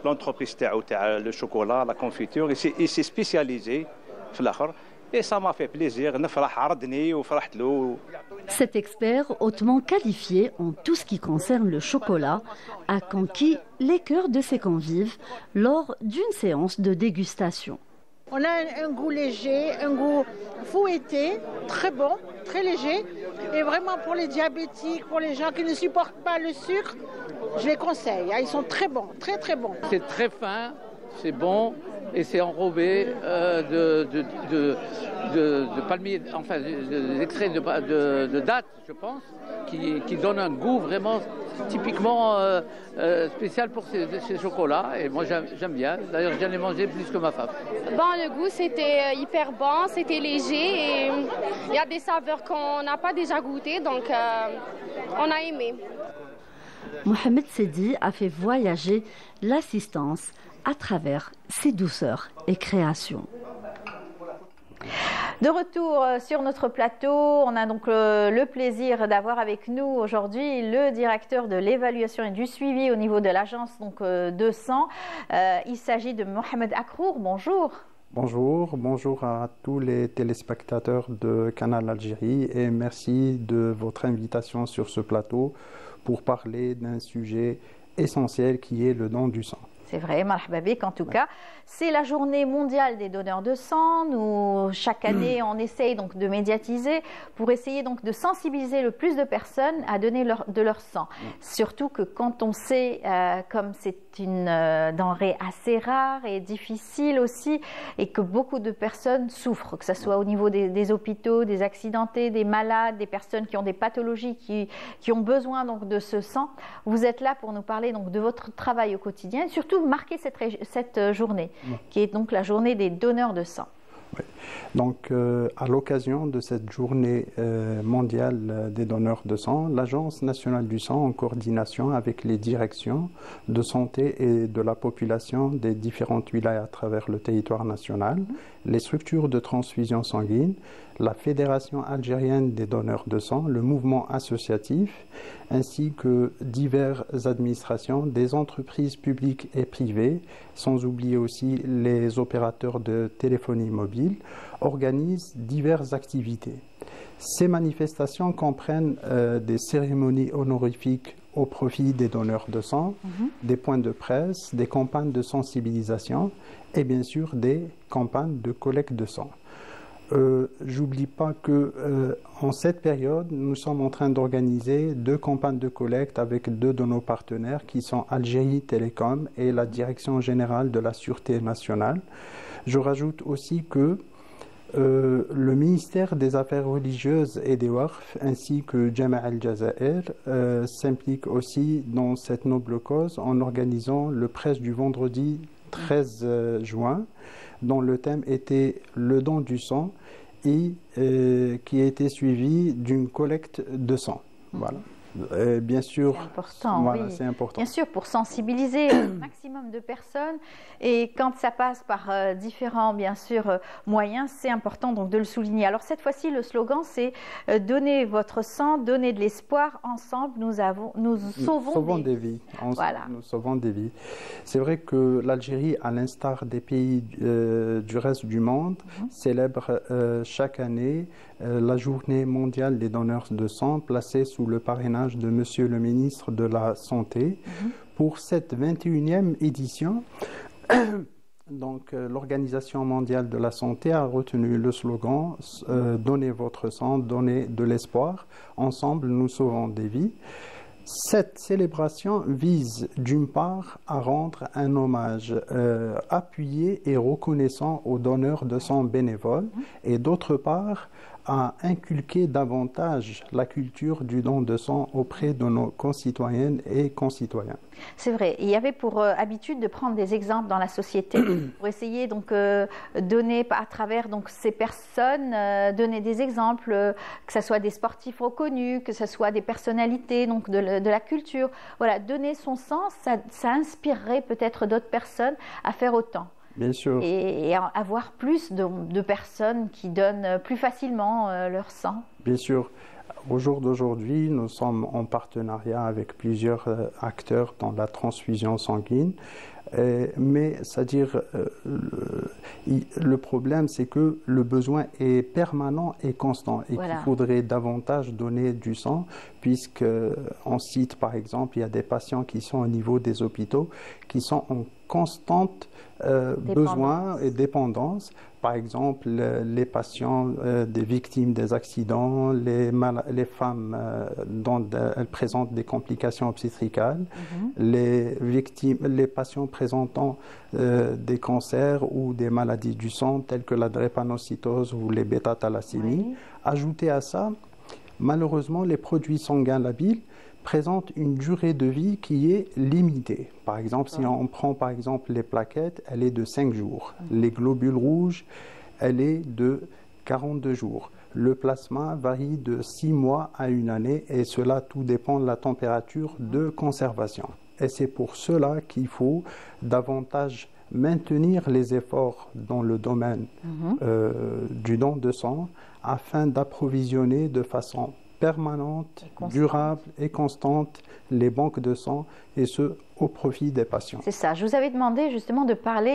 لونتربريز تاع لو شوكولا لا كونفيتور اي سي سبيسياليزي في الاخر. Et ça m'a fait plaisir. Cet expert hautement qualifié en tout ce qui concerne le chocolat a conquis les cœurs de ses convives lors d'une séance de dégustation. On a un goût léger, un goût fouetté, très bon, très léger. Et vraiment pour les diabétiques, pour les gens qui ne supportent pas le sucre, je les conseille. Ils sont très bons, très très bons. C'est très fin, c'est bon. Et c'est enrobé de palmiers, enfin d'extraits de dattes, je pense, qui donnent un goût vraiment typiquement spécial pour ces chocolats. Et moi j'aime bien, d'ailleurs j'en ai mangé plus que ma femme. Bon, le goût c'était hyper bon, c'était léger et il y a des saveurs qu'on n'a pas déjà goûtées, donc on a aimé. Mohamed Sedi a fait voyager l'assistance à travers ses douceurs et créations. De retour sur notre plateau, on a donc le plaisir d'avoir avec nous aujourd'hui le directeur de l'évaluation et du suivi au niveau de l'agence 200. Il s'agit de Mohamed Akrour. Bonjour. Bonjour à tous les téléspectateurs de Canal Algérie et merci de votre invitation sur ce plateau pour parler d'un sujet essentiel qui est le don du sang. C'est vrai, marhaba bik, en tout cas. C'est la journée mondiale des donneurs de sang. Nous, chaque année, on essaye donc de médiatiser pour essayer donc de sensibiliser le plus de personnes à donner de leur sang. Surtout que quand on sait, comme c'est une denrée assez rare et difficile aussi, et que beaucoup de personnes souffrent, que ce soit au niveau des hôpitaux, des accidentés, des malades, des personnes qui ont des pathologies, qui ont besoin donc de ce sang. Vous êtes là pour nous parler donc de votre travail au quotidien et surtout marquer cette journée, qui est donc la journée des donneurs de sang. Oui. Donc, à l'occasion de cette journée mondiale des donneurs de sang, l'Agence nationale du sang, en coordination avec les directions de santé et de la population des différentes wilayas à travers le territoire national, les structures de transfusion sanguine, la Fédération algérienne des donneurs de sang, le mouvement associatif, ainsi que diverses administrations, des entreprises publiques et privées, sans oublier aussi les opérateurs de téléphonie mobile, organisent diverses activités. Ces manifestations comprennent des cérémonies honorifiques au profit des donneurs de sang, des points de presse, des campagnes de sensibilisation et bien sûr des campagnes de collecte de sang. J'oublie pas que en cette période, nous sommes en train d'organiser 2 campagnes de collecte avec 2 de nos partenaires qui sont Algérie Télécom et la Direction générale de la Sûreté nationale. Je rajoute aussi que le ministère des Affaires religieuses et des Waqf ainsi que Jama' al-Jazair s'implique aussi dans cette noble cause en organisant le presse du vendredi 13 juin dont le thème était le don du sang et qui a été suivi d'une collecte de sang. Voilà. Bien sûr, c'est important, voilà, oui. c'est important. Bien sûr, pour sensibiliser un maximum de personnes. Et quand ça passe par différents, bien sûr, moyens, c'est important donc de le souligner. Alors cette fois-ci, le slogan, c'est donnez votre sang, donnez de l'espoir. Ensemble, nous sauvons des vies. Voilà. Nous sauvons des vies. C'est vrai que l'Algérie, à l'instar des pays du reste du monde, célèbre chaque année la journée mondiale des donneurs de sang, placée sous le parrainage de Monsieur le ministre de la Santé. Pour cette 21e édition, donc l'Organisation mondiale de la santé a retenu le slogan donnez votre sang, donnez de l'espoir. Ensemble, nous sauvons des vies. Cette célébration vise d'une part à rendre un hommage appuyé et reconnaissant aux donneurs de sang bénévoles et d'autre part à inculquer davantage la culture du don de sang auprès de nos concitoyennes et concitoyens. C'est vrai. Il y avait pour habitude de prendre des exemples dans la société pour essayer donc donner à travers donc ces personnes donner des exemples, que ce soit des sportifs reconnus, que ce soit des personnalités donc de la culture. Voilà, donner son sang, ça inspirerait peut-être d'autres personnes à faire autant. Bien sûr. Et avoir plus de personnes qui donnent plus facilement leur sang. Bien sûr. Au jour d'aujourd'hui, nous sommes en partenariat avec plusieurs acteurs dans la transfusion sanguine. Mais c'est-à-dire, le problème, c'est que le besoin est permanent et constant et qu'il faudrait davantage donner du sang, puisqu'on cite par exemple, il y a des patients qui sont au niveau des hôpitaux qui sont en constante besoin et dépendance. Par exemple, les patients des victimes des accidents, les femmes dont elles présentent des complications obstétricales, les patients présentant des cancers ou des maladies du sang telles que la drépanocytose ou les bêta-thalassémies. Ajouté à ça, malheureusement, les produits sanguins labiles présentent une durée de vie qui est limitée. Par exemple, si on prend par exemple les plaquettes, elle est de 5 jours. Les globules rouges, elle est de 42 jours. Le plasma varie de 6 mois à 1 année et cela tout dépend de la température de conservation. Et c'est pour cela qu'il faut davantage maintenir les efforts dans le domaine du don de sang afin d'approvisionner de façon permanente, durable et constante les banques de sang et ce au profit des patients. C'est ça. Je vous avais demandé justement de parler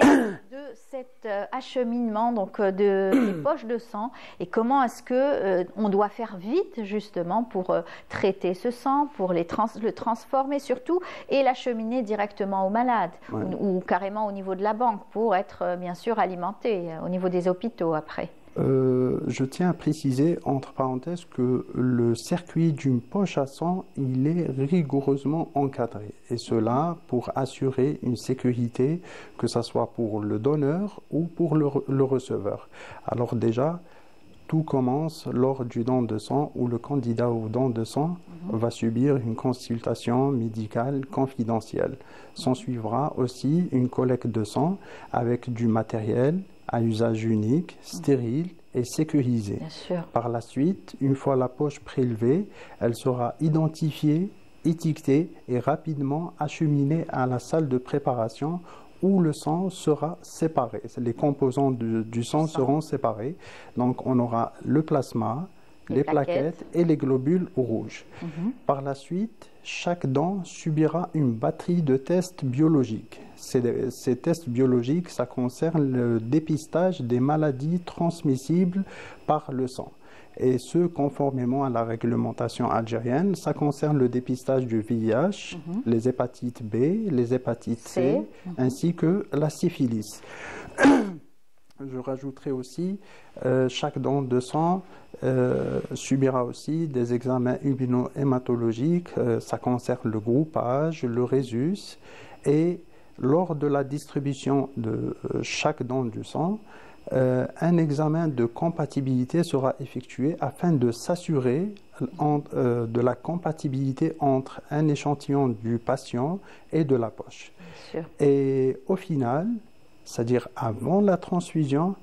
cet acheminement donc des poches de sang et comment est-ce que on doit faire vite justement pour traiter ce sang, pour le transformer surtout et l'acheminer directement aux malades ou carrément au niveau de la banque pour être bien sûr alimenté au niveau des hôpitaux après. Je tiens à préciser, entre parenthèses, que le circuit d'une poche à sang, il est rigoureusement encadré. Et cela pour assurer une sécurité, que ce soit pour le donneur ou pour le receveur. Alors déjà, tout commence lors du don de sang où le candidat au don de sang va subir une consultation médicale confidentielle. S'en suivra aussi une collecte de sang avec du matériel à usage unique, stérile et sécurisé. Bien sûr. Par la suite, une fois la poche prélevée, elle sera identifiée, étiquetée et rapidement acheminée à la salle de préparation où le sang sera séparé. Les composants du sang seront séparés. Donc on aura le plasma, les plaquettes et les globules rouges. Par la suite, chaque don subira une batterie de tests biologiques. Ces tests biologiques, ça concerne le dépistage des maladies transmissibles par le sang. Et ce, conformément à la réglementation algérienne, ça concerne le dépistage du VIH, les hépatites B, les hépatites C, ainsi que la syphilis. Je rajouterai aussi, chaque don de sang subira aussi des examens immunohématologiques. Ça concerne le groupage, le résus. Et lors de la distribution de chaque don du sang, un examen de compatibilité sera effectué afin de s'assurer de la compatibilité entre un échantillon du patient et de la poche. Et au final, c'est-à-dire avant la transfusion,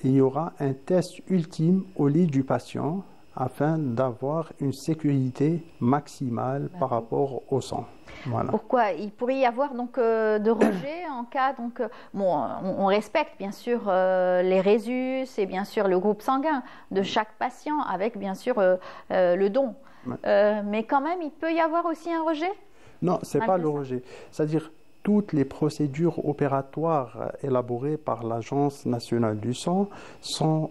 il y aura un test ultime au lit du patient afin d'avoir une sécurité maximale par rapport au sang. Voilà. Pourquoi il pourrait y avoir donc de rejet en cas donc bon, on respecte bien sûr les résus et bien sûr le groupe sanguin de chaque patient avec bien sûr le don, mais quand même il peut y avoir aussi un rejet? Non, c'est pas le rejet. C'est-à-dire toutes les procédures opératoires élaborées par l'Agence nationale du sang sont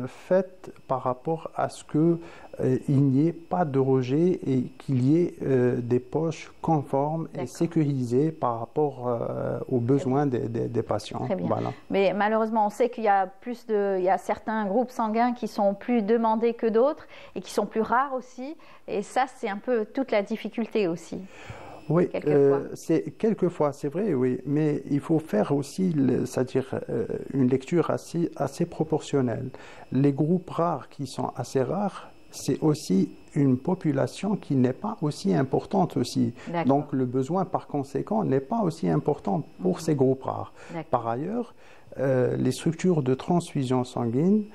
faites par rapport à ce qu'il n'y ait pas de rejet et qu'il y ait des poches conformes et sécurisées par rapport aux besoins des patients. Très bien. Voilà. Mais malheureusement, on sait qu'il y a il y a certains groupes sanguins qui sont plus demandés que d'autres et qui sont plus rares aussi. Et ça, c'est un peu toute la difficulté aussi. Oui, quelquefois, c'est vrai, oui, mais il faut faire aussi, c'est-à-dire une lecture assez proportionnelle. Les groupes rares qui sont assez rares, c'est aussi une population qui n'est pas aussi importante aussi. Donc le besoin par conséquent n'est pas aussi important pour ces groupes rares. Par ailleurs, les structures de transfusion sanguine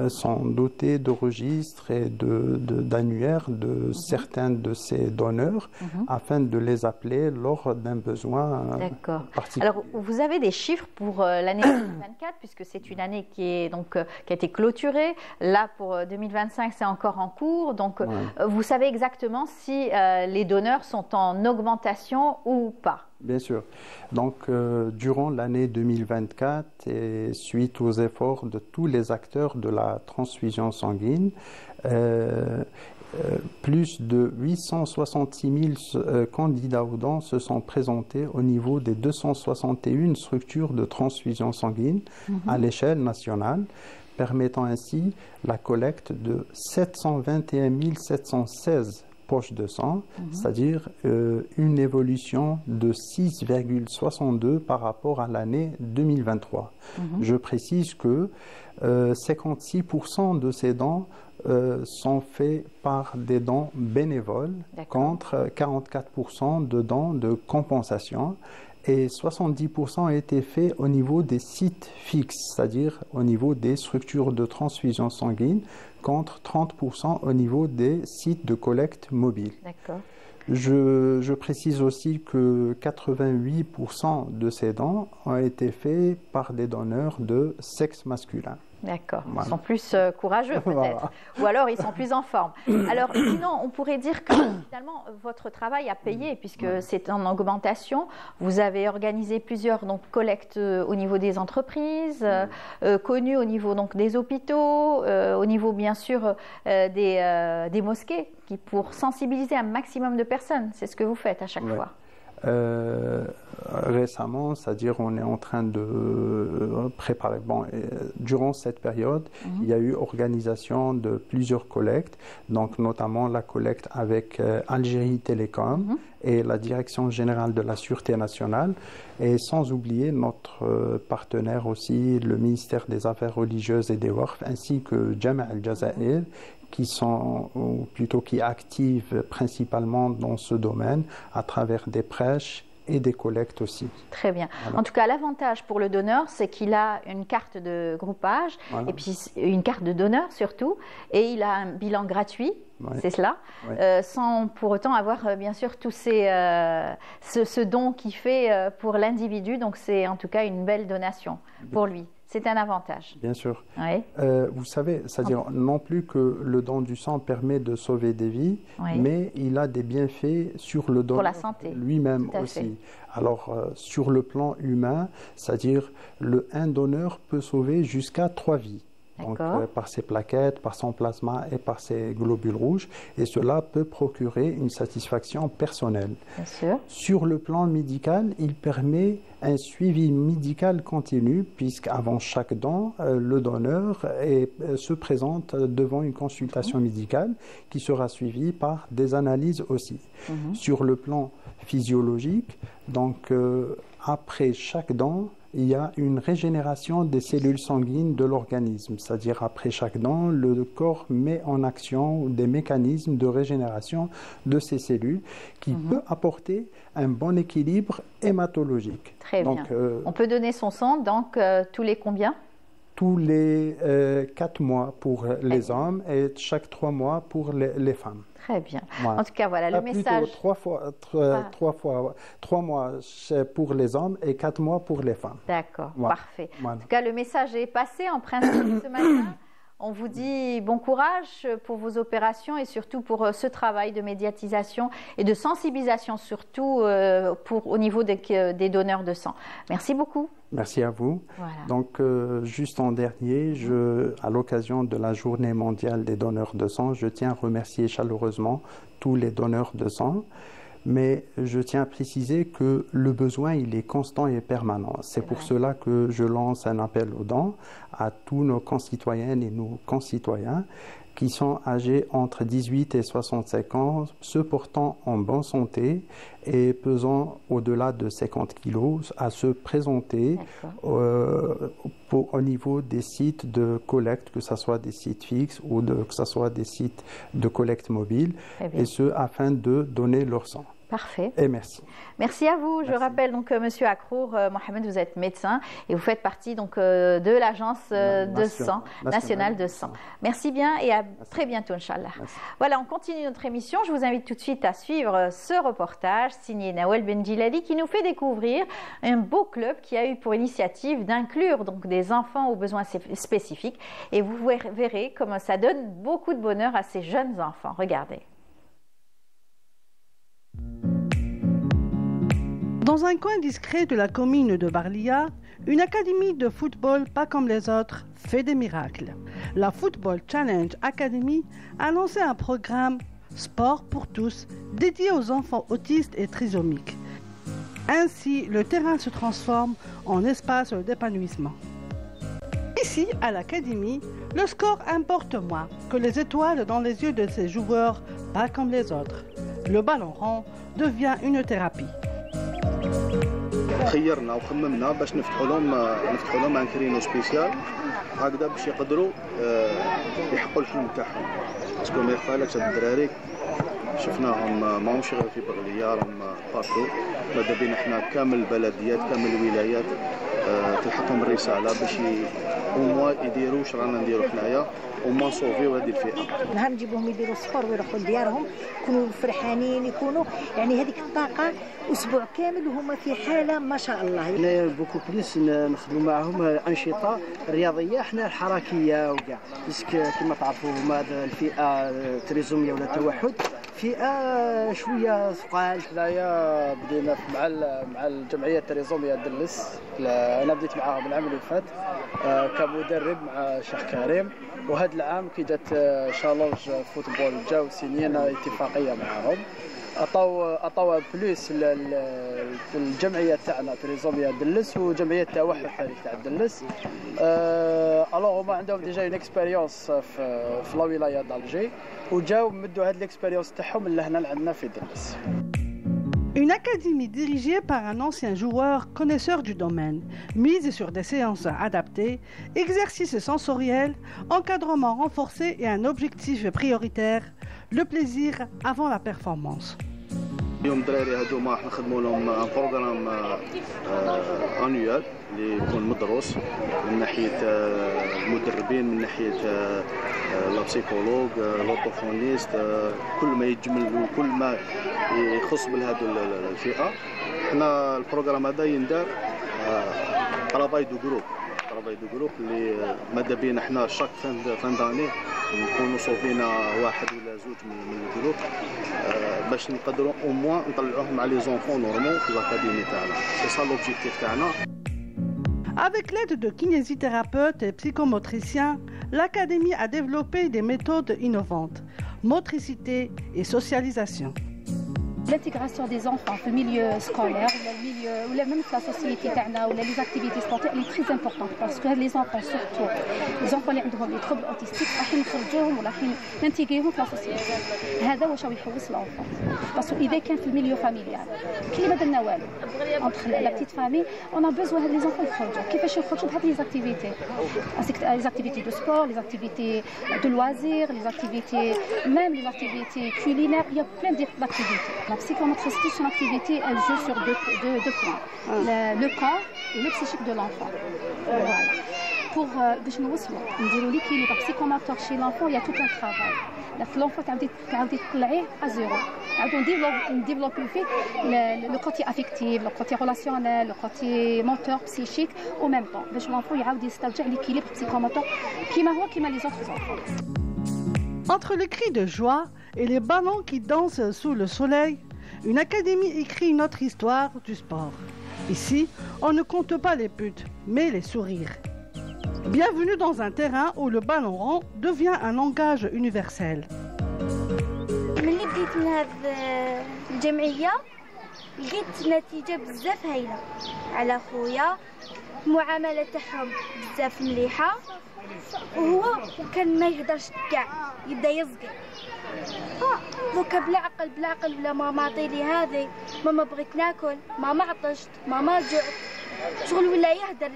sont dotées de registres et d'annuaires de certains de ces donneurs afin de les appeler lors d'un besoin particulier. Alors, vous avez des chiffres pour l'année 2024 puisque c'est une année qui a été clôturée. Là, pour 2025, c'est encore en cours. Donc, vous savez exactement si les donneurs sont en augmentation ou pas. Bien sûr. Donc, durant l'année 2024 et suite aux efforts de tous les acteurs de la transfusion sanguine, plus de 866 000 candidats aux dons se sont présentés au niveau des 261 structures de transfusion sanguine à l'échelle nationale, permettant ainsi la collecte de 721 716 poches de sang, c'est-à-dire une évolution de 6,62 par rapport à l'année 2023. Je précise que 56% de ces dons sont faits par des dons bénévoles contre 44% de dons de compensation et 70% ont été faits au niveau des sites fixes, c'est-à-dire au niveau des structures de transfusion sanguine, contre 30% au niveau des sites de collecte mobile. Je précise aussi que 88% de ces dons ont été faits par des donneurs de sexe masculin. D'accord. Voilà. Ils sont plus courageux peut-être. Voilà. Ou alors ils sont plus en forme. Alors sinon, on pourrait dire que finalement votre travail a payé puisque c'est en augmentation. Vous avez organisé plusieurs collectes au niveau des entreprises, connues au niveau des hôpitaux, au niveau bien sûr des mosquées, pour sensibiliser un maximum de personnes. C'est ce que vous faites à chaque fois. Récemment, c'est-à-dire on est en train de préparer. Bon, durant cette période, il y a eu organisation de plusieurs collectes, donc notamment la collecte avec Algérie Télécom et la Direction générale de la Sûreté nationale, et sans oublier notre partenaire aussi, le ministère des Affaires religieuses et des Waqf, ainsi que Jama' al-Jazair, qui activent principalement dans ce domaine à travers des prêches et des collectes aussi. Très bien. Voilà. En tout cas, l'avantage pour le donneur, c'est qu'il a une carte de groupage, et puis une carte de donneur surtout, et il a un bilan gratuit, c'est cela, sans pour autant avoir bien sûr tous ce don qu'il fait pour l'individu. Donc c'est en tout cas une belle donation pour lui. C'est un avantage. Bien sûr. Oui. Vous savez, c'est-à-dire non plus que le don du sang permet de sauver des vies, mais il a des bienfaits sur le donneur lui-même aussi. Alors, sur le plan humain, c'est-à-dire un donneur peut sauver jusqu'à 3 vies. Donc, par ses plaquettes, par son plasma et par ses globules rouges, et cela peut procurer une satisfaction personnelle. Bien sûr. Sur le plan médical, il permet un suivi médical continu, puisqu'avant chaque don, le donneur se présente devant une consultation médicale qui sera suivie par des analyses aussi. Sur le plan physiologique, donc après chaque don, il y a une régénération des cellules sanguines de l'organisme, c'est-à-dire après chaque don, le corps met en action des mécanismes de régénération de ces cellules qui peut apporter un bon équilibre hématologique. Très bien. On peut donner son sang donc tous les combien? Tous les 4 mois pour les hommes et chaque 3 mois pour les femmes. Très bien. Voilà. En tout cas, voilà le message. 3 mois pour les hommes et 4 mois pour les femmes. D'accord, voilà. Parfait. Voilà. En tout cas, le message est passé en principe ce matin. On vous dit bon courage pour vos opérations et surtout pour ce travail de médiatisation et de sensibilisation, surtout au niveau des donneurs de sang. Merci beaucoup. Merci à vous. Voilà. Donc, juste en dernier, à l'occasion de la Journée mondiale des donneurs de sang, je tiens à remercier chaleureusement tous les donneurs de sang. Mais je tiens à préciser que le besoin, il est constant et permanent. C'est pour cela que je lance un appel aux dons à tous nos concitoyennes et nos concitoyens qui sont âgés entre 18 et 65 ans, se portant en bonne santé et pesant au-delà de 50 kilos, à se présenter au niveau des sites de collecte, que ce soit des sites fixes ou que ce soit des sites de collecte mobile, et ce afin de donner leur sang. Parfait. Et merci. Merci à vous. Je rappelle donc Monsieur Akrour, Mohamed, vous êtes médecin et vous faites partie donc de l'agence de sang nationale de sang. Merci bien et à très bientôt, Inch'Allah. Voilà, on continue notre émission. Je vous invite tout de suite à suivre ce reportage signé Nawel Benjilali qui nous fait découvrir un beau club qui a eu pour initiative d'inclure donc des enfants aux besoins spécifiques et vous verrez comment ça donne beaucoup de bonheur à ces jeunes enfants. Regardez. Dans un coin discret de la commune de Barlia, une académie de football pas comme les autres fait des miracles. La Football Challenge Academy a lancé un programme Sport pour tous dédié aux enfants autistes et trisomiques. Ainsi, le terrain se transforme en espace d'épanouissement. Ici, à l'académie, le score importe moins que les étoiles dans les yeux de ces joueurs pas comme les autres. Le ballon rond devient une thérapie. خيرنا وخممنا باش نفتحوا لهم ان كرينو سبيسيال هكذا باش يقدروا يحققوا الحلم تاعهم. باسكو ما يخفالكش هاد الدراري شفناهم ماهمش غير في بغليه راهم بارتو. ماذا بينا حنا كامل البلديات كامل الولايات تلحقهم الرساله باش هما يديروا واش رانا نديروا حنايا وما نصوفيو هذه الفئه. نهار نجيبوهم يديروا الصفر ويروحوا لديارهم يكونوا فرحانين يكونوا يعني هذيك الطاقه اسبوع كامل وهما في حاله ما شاء الله. حنا بوكو بليس نخدموا معهم انشطه رياضيه حنا الحركيه وكاع كما تعرفوا هما الفئه تريزوميه ولا التوحد فئه شويه ثقال. حنايا بدينا مع الجمعيه التريزوميه دلس. انا بديت معاهم العام اللي فات كمدرب مع الشيخ كريم، وهذا العام كي جات شالونج فوتبول جاو سينينا اتفاقيه معاهم عطاو بلوس الجمعيه تاعنا تريزوميه دلس وجمعيه التوحد تاع دلس. الوغ هما عندهم ديجا اون اكسبيريونس في لا ولايه دالجي وجاو مدوا هاد الاكسبيريونس تاعهم لهنا عندنا في دلس. Une académie dirigée par un ancien joueur connaisseur du domaine, mise sur des séances adaptées, exercices sensoriels, encadrement renforcé et un objectif prioritaire, le plaisir avant la performance. اليوم الدراري هذوما حنا نخدموا لهم ان بروغرام انيوال اللي يكون مدروس من ناحيه المدربين، من ناحيه لا بسيكولوج، لوطوفونيست، كل ما يجمل وكل ما يخص بهذو الفئه. حنا البروغرام هذا يندار طرافاي دو جروب اللي ماذا بينا حنا شاك فان داني نكونوا صوفينا واحد ولا زوج من الجروب باش نقدروا او موان نطلعوهم مع لي زونفون نورمال في لاكاديمي تاعنا. سي سا لوبجيكتيف تاعنا. Avec l'aide de kinésithérapeutes et psychomotriciens, l'académie a développé des méthodes innovantes, motricité et socialisation. L'intégration des enfants في milieu scolaire ou même في la société تاعنا ولا les activités sportives elle est très importante parce que les enfants surtout les enfants اللي عندهم les troubles autistiques راح نخرجوهم ولا راح ننتيجيهم في la société. هذا واش راهو يحوس لونفون باسكو اذا كان في الميليو فاميليال كي ما درنا والو entre la petite famille on a besoin هاد les enfants يخرجوا. كيفاش يخرجوا بهاد les activités les activités de sport, les activités de loisirs, les activités même les activités culinaires, il y a plein d'activités. La psychomotricité, c'est une activité, elle joue sur deux points, le corps et le psychique de l'enfant. Voilà. Pour باش نوصلوا نديروا l'équilibre psychomoteur chez l'enfant, il y a tout un travail. L'enfant تعاودي تطلعيه à zéro. تعاودوا نديفلوبيو فيه le côté affectif, le côté relationnel, le côté moteur, psychique au même temps. باش l'enfant يعاود يسترجع l'équilibre psychomoteur كيما هو كيما les autres enfants. Entre les cris de joie et les ballons qui dansent sous le soleil, une académie écrit une autre histoire du sport. Ici, on ne compte pas les buts, mais les sourires. Bienvenue dans un terrain où le ballon rond devient un langage universel. ملي بديت من هذه الجمعية لقيت نتيجة بزاف هايلة على خويا، المعاملة تاعهم بزاف مليحة وهو كان ما يهدرش كاع يبدا يصقي دوكا بلا عقل بلا ماما عطيلي هذه، ماما بغيت ناكل، ماما عطشت، ماما جعت، شغل ولا يهدر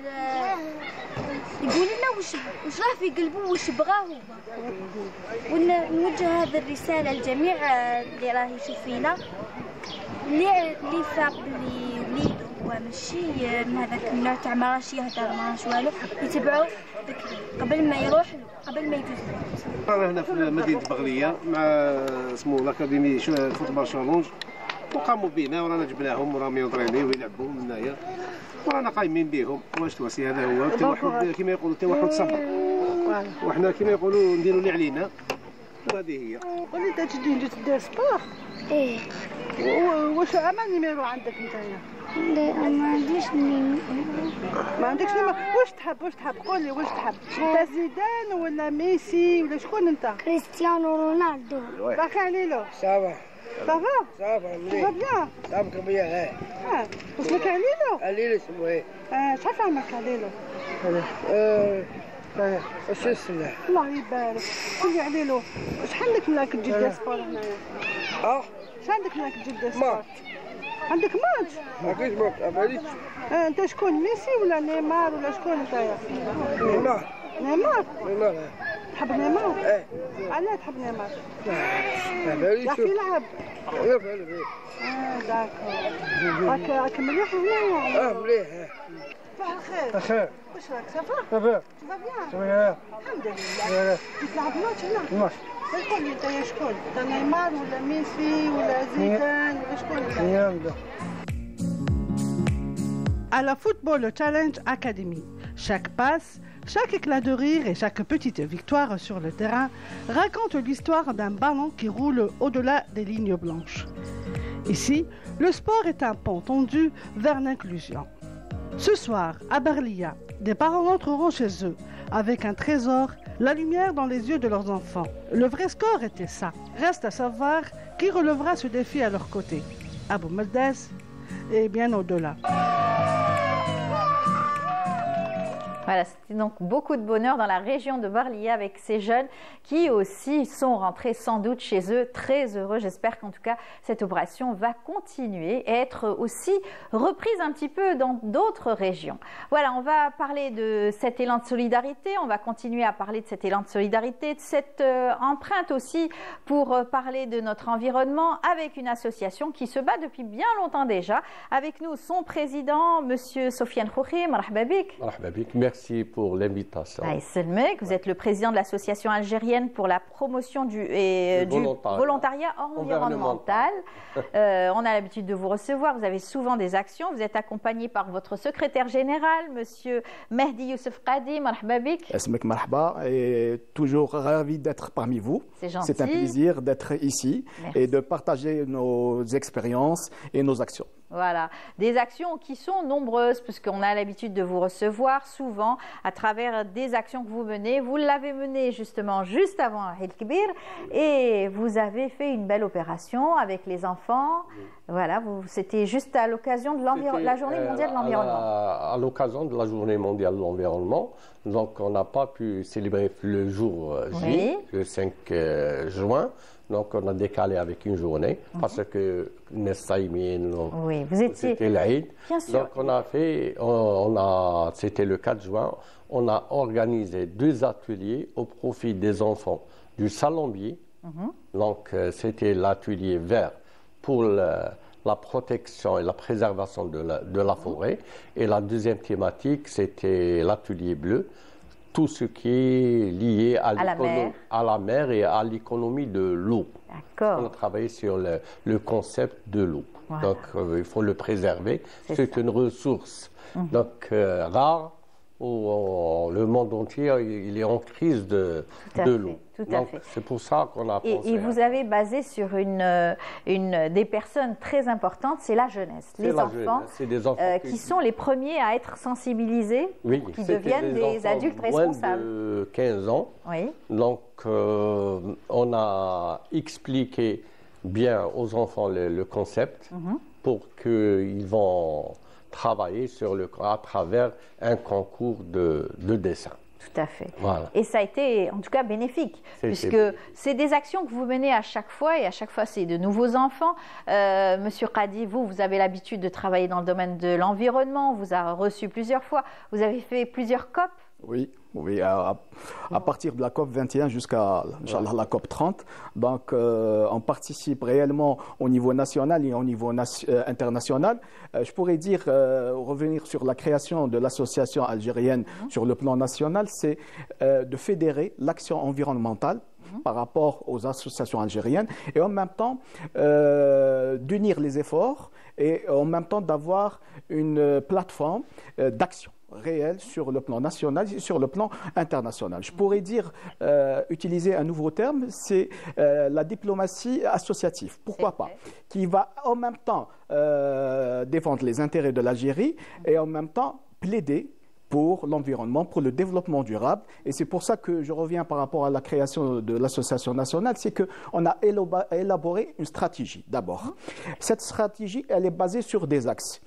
يقول لنا واش راه في قلبه واش بغاه هو. ونوجه هذه الرسالة للجميع اللي راه يشوف فينا اللي فاق اللي وليد وماشي من هذاك النوع تاع ما راهش يهدر ما راهش والو، يتبعوا بكري قبل ما يروح قبل ما يجوز. رانا هنا في مدينة بغلية مع اسمه لاكاديمي فوتبال شالونج، وقاموا بينا ورانا جبناهم وراهم يونطرينيو ويلعبوا من هنايا ورانا قايمين بهم. واش تواسي هذا هو التوحد كما يقولوا التوحد صبر، وحنا كما يقولوا نديروا اللي علينا وهذه هي. قولي انت تجي تدير سبور؟ ايه. واش اما نيميرو عندك نتايا؟ لا ما عنديش نيميرو. ما عندكش نيميرو؟ واش تحب قولي واش تحب؟ انت زيدان ولا ميسي ولا شكون انت؟ كريستيانو رونالدو. باقي عليلو؟ صافا صافا مليح بيان صافا بيان. اسمك عليلو؟ عليلو اسمه ايه. شحال عمرك عليلو؟ واش السنة؟ الله يبارك. قولي عليلو شحال لك ملاك تجي دير سبور هنايا؟ شحال عندك ملاك تجي دير سبور؟ عندك ماتش؟ ما كاينش ماتش ماليش. انت شكون ميسي ولا نيمار ولا شكون نتايا؟ نيمار تحب نيمار؟ ايه. علاش تحب نيمار؟ ماليش. يعرف يلعب؟ يلعب. داكور. راك مليح هنايا؟ مليح. صباح الخير. بخير. واش راك صافا؟ صافا. Tu vas bien? صافا. الحمد لله. تلعب ماتش هنا؟ ماتش. شكون انت يا شكون؟ انت نيمار ولا ميسي ولا زيدان ولا شكون انت؟ À la Football Challenge Academy, chaque passe, chaque éclat de rire et chaque petite victoire sur le terrain raconte l'histoire d'un ballon qui roule au-delà des lignes blanches. Ici, le sport est un pont tendu vers l'inclusion. Ce soir, à Barlia, des parents entreront chez eux avec un trésor, la lumière dans les yeux de leurs enfants. Le vrai score était ça. Reste à savoir qui relèvera ce défi à leur côté. Abou Meldes et bien au-delà. Voilà, c'était donc beaucoup de bonheur dans la région de Barlia avec ces jeunes qui aussi sont rentrés sans doute chez eux très heureux. J'espère qu'en tout cas cette opération va continuer et être aussi reprise un petit peu dans d'autres régions. Voilà, on va parler de cet élan de solidarité, on va continuer à parler de cet élan de solidarité, de cette empreinte aussi pour parler de notre environnement avec une association qui se bat depuis bien longtemps déjà. Avec nous son président, monsieur Sofiane Khoury, marhaba bik. Marhaba bik. Merci pour l'invitation. Vous êtes le président de l'association algérienne pour la promotion du volontariat environnemental. On a l'habitude de vous recevoir, vous avez souvent des actions, vous êtes accompagné par votre secrétaire général, monsieur Mehdi Youssef Qadi, marhaba bik. Esmek marhaba, et toujours ravi d'être parmi vous. C'est gentil. C'est un plaisir d'être ici. Merci. Et de partager nos expériences et nos actions. Voilà, des actions qui sont nombreuses puisqu'on a l'habitude de vous recevoir souvent à travers des actions que vous menez. Vous l'avez menée justement juste avant Eid Kbir et vous avez fait une belle opération avec les enfants. Voilà, c'était juste à l'occasion de la Journée mondiale de l'environnement. À l'occasion de la Journée mondiale de l'environnement, donc on n'a pas pu célébrer le jour J, le 5 juin. Donc on a décalé avec une journée parce que oui, vous étiez c'était l'Aïd. Bien sûr. Donc on a fait, c'était le 4 juin, on a organisé 2 ateliers au profit des enfants du Salombier. Donc c'était l'atelier vert pour la protection et la préservation de la forêt. Et la deuxième thématique, c'était l'atelier bleu. Tout ce qui est lié à la mer et à l'économie de l'eau. On a travaillé sur le concept de l'eau. Voilà. Donc, il faut le préserver. C'est une ressource donc, rare où le monde entier il est en crise de l'eau. Donc, c'est pour ça qu'on a pensé. Et vous avez basé sur des personnes très importantes, c'est la jeunesse, les enfants, des enfants qui sont les premiers à être sensibilisés, qui deviennent des adultes responsables. Moins de 15 ans. Oui. Donc, on a expliqué bien aux enfants le concept pour qu'ils vont travailler à travers un concours de dessin. Tout à fait. Voilà. Et ça a été en tout cas bénéfique, puisque c'est des actions que vous menez à chaque fois, et à chaque fois c'est de nouveaux enfants. Monsieur Qadi, vous avez l'habitude de travailler dans le domaine de l'environnement, on vous a reçu plusieurs fois, vous avez fait plusieurs COP. Oui, à partir de la COP 21 jusqu'à la COP 30. Donc, on participe réellement au niveau national et au niveau international. Je pourrais dire, revenir sur la création de l'association algérienne sur le plan national, c'est de fédérer l'action environnementale par rapport aux associations algériennes et en même temps d'unir les efforts et en même temps d'avoir une plateforme d'action réel sur le plan national et sur le plan international. Je pourrais dire, utiliser un nouveau terme, c'est la diplomatie associative. Pourquoi pas? Qui va en même temps défendre les intérêts de l'Algérie et en même temps plaider pour l'environnement, pour le développement durable. Et c'est pour ça que je reviens par rapport à la création de l'association nationale, c'est qu'on a élaboré une stratégie d'abord. Cette stratégie, elle est basée sur des axes.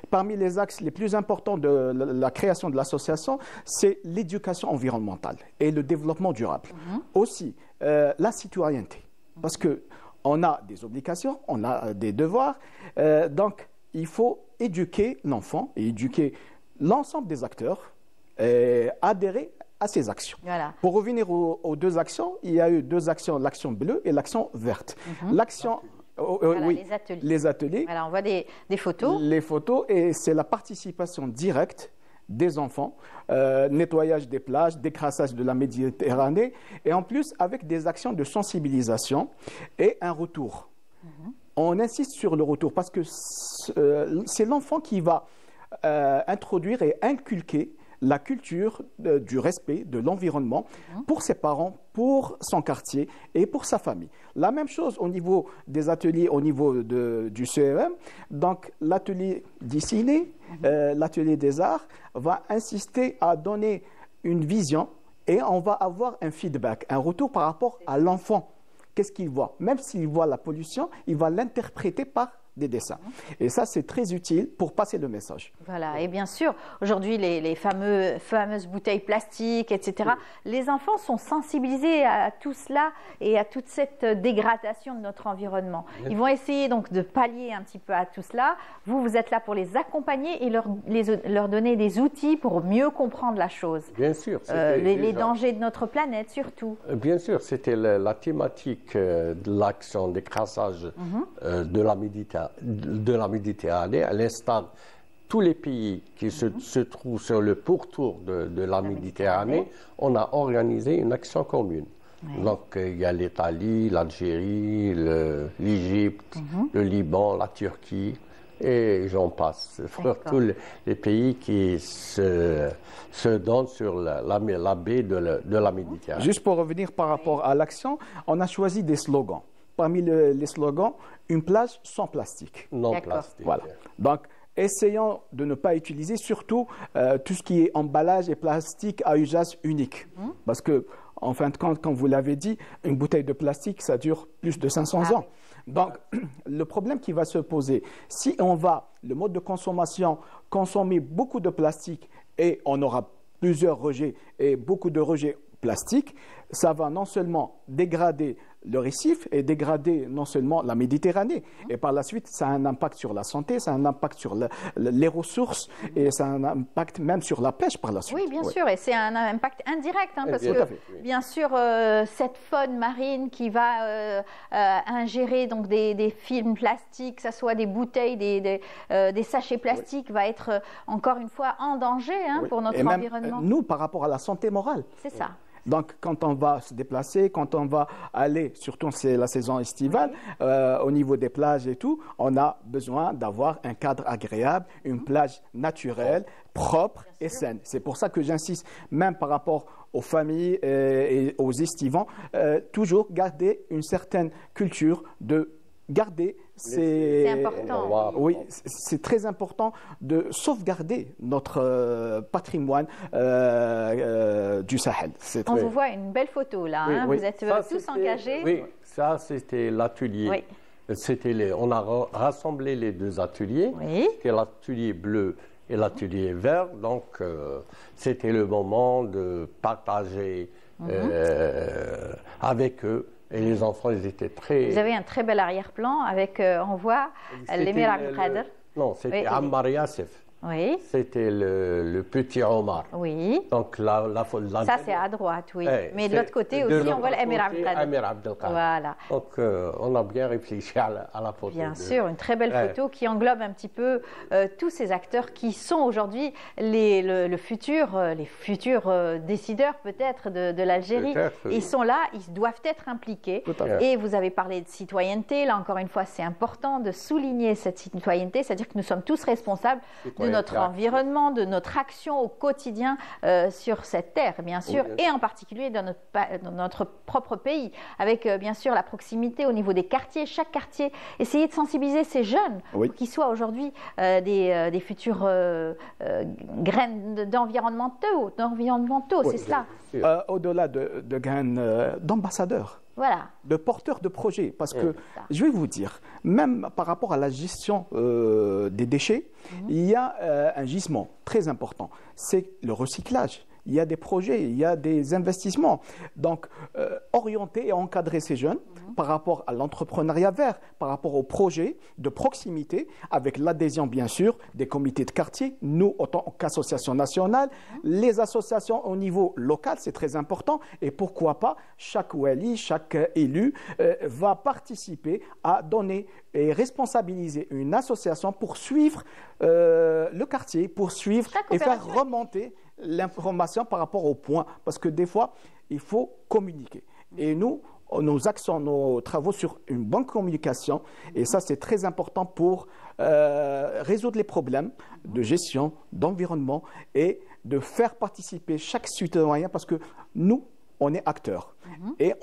Parmi les axes les plus importants de la création de l'association, c'est l'éducation environnementale et le développement durable. Aussi, la citoyenneté. Parce qu'on a des obligations, on a des devoirs. Donc, il faut éduquer l'enfant et éduquer l'ensemble des acteurs adhérer à ces actions. Voilà. Pour revenir aux 2 actions, il y a eu 2 actions, l'action bleue et l'action verte. L'action, voilà, oui, les ateliers. Voilà, on voit des photos. Les photos, et c'est la participation directe des enfants, nettoyage des plages, décrassage de la Méditerranée, et en plus avec des actions de sensibilisation et un retour. On insiste sur le retour parce que c'est l'enfant qui va introduire et inculquer la culture du respect de l'environnement pour ses parents, pour son quartier et pour sa famille. La même chose au niveau des ateliers, au niveau du CEM. Donc l'atelier dessiné, l'atelier des arts va insister à donner une vision et on va avoir un feedback, un retour par rapport à l'enfant. Qu'est-ce qu'il voit? Même s'il voit la pollution, il va l'interpréter par des dessins. Et ça, c'est très utile pour passer le message. Voilà, et bien sûr, aujourd'hui, les fameuses bouteilles plastiques, etc., les enfants sont sensibilisés à tout cela et à toute cette dégradation de notre environnement. Ils vont essayer donc de pallier un petit peu à tout cela. Vous êtes là pour les accompagner et leur donner des outils pour mieux comprendre la chose. Bien sûr. Les dangers de notre planète, surtout. Bien sûr, c'était la thématique de l'action décrassage de la Méditerranée, à l'instar de tous les pays qui se trouvent sur le pourtour de la Méditerranée, on a organisé une action commune. Donc il y a l'Italie, l'Algérie, l'Égypte, le Liban, la Turquie, et j'en passe. Tous les pays qui se donnent sur la baie de la Méditerranée. Juste pour revenir par rapport à l'action, on a choisi des slogans. Parmi les slogans, une plage sans plastique. Non plastique. Voilà. Donc, essayons de ne pas utiliser surtout tout ce qui est emballage et plastique à usage unique. Parce que, en fin de compte, comme vous l'avez dit, une bouteille de plastique, ça dure plus de 500 ans. Donc, le problème qui va se poser, si on va, le mode de consommation, consommer beaucoup de plastique et on aura plusieurs rejets et beaucoup de rejets plastiques, ça va non seulement dégrader le récif et dégrader non seulement la Méditerranée. Et par la suite, ça a un impact sur la santé, ça a un impact sur les ressources et ça a un impact même sur la pêche par la suite. Oui, bien sûr, et c'est un impact indirect, parce que, bien sûr, cette faune marine qui va ingérer donc, des films plastiques, que ce soit des bouteilles, des sachets plastiques, va être encore une fois en danger pour notre environnement. Nous, par rapport à la santé morale. C'est ça. Donc, quand on va se déplacer, quand on va aller, surtout c'est la saison estivale, au niveau des plages et tout, on a besoin d'avoir un cadre agréable, une plage naturelle, propre et saine. C'est pour ça que j'insiste, même par rapport aux familles et aux estivants, toujours garder une certaine culture de garder. C'est important. Oui, c'est très important de sauvegarder notre patrimoine du Sahel. On vous voit une belle photo là, vous êtes tous engagés. Oui, ça c'était l'atelier. On a rassemblé les deux ateliers, c'était l'atelier bleu et l'atelier vert. Donc c'était le moment de partager avec eux. Et les enfants, ils étaient très... Vous avez un très bel arrière-plan avec, on voit, l'émir Abdelkader. Non, c'était Ammar Yassef. Oui. C'était le petit Omar. Oui. Donc ça c'est à droite, oui. Mais de l'autre côté aussi, on voit l'émir Abdelkader. Voilà. Donc on a bien réfléchi à la photo. Bien sûr, une très belle photo qui englobe un petit peu tous ces acteurs qui sont aujourd'hui les futurs décideurs peut-être de l'Algérie. Ils sont là, ils doivent être impliqués. Et vous avez parlé de citoyenneté. Là encore une fois, c'est important de souligner cette citoyenneté, c'est-à-dire que nous sommes tous responsables de notre environnement, de notre action au quotidien sur cette terre, bien sûr, et en particulier dans notre propre pays, avec bien sûr la proximité au niveau des quartiers, chaque quartier, essayer de sensibiliser ces jeunes pour qu'ils soient aujourd'hui des futurs graines d'environnementaux, c'est cela. Au-delà de graines d'ambassadeurs. Voilà. De porteurs de projets. Parce que, je vais vous dire, même par rapport à la gestion des déchets, il y a un gisement très important. C'est le recyclage. il y a des projets, il y a des investissements. Donc, orienter et encadrer ces jeunes par rapport à l'entrepreneuriat vert, par rapport aux projets de proximité, avec l'adhésion, bien sûr, des comités de quartier, nous, autant qu'association nationale, les associations au niveau local, c'est très important, et pourquoi pas, chaque wali, chaque élu va participer à donner et responsabiliser une association pour suivre le quartier, pour suivre et faire remonter l'information par rapport au point. Parce que des fois, il faut communiquer. Et nous axons nos travaux sur une bonne communication. Et ça, c'est très important pour résoudre les problèmes de gestion, d'environnement et de faire participer chaque citoyen. Parce que nous, on est acteurs. Et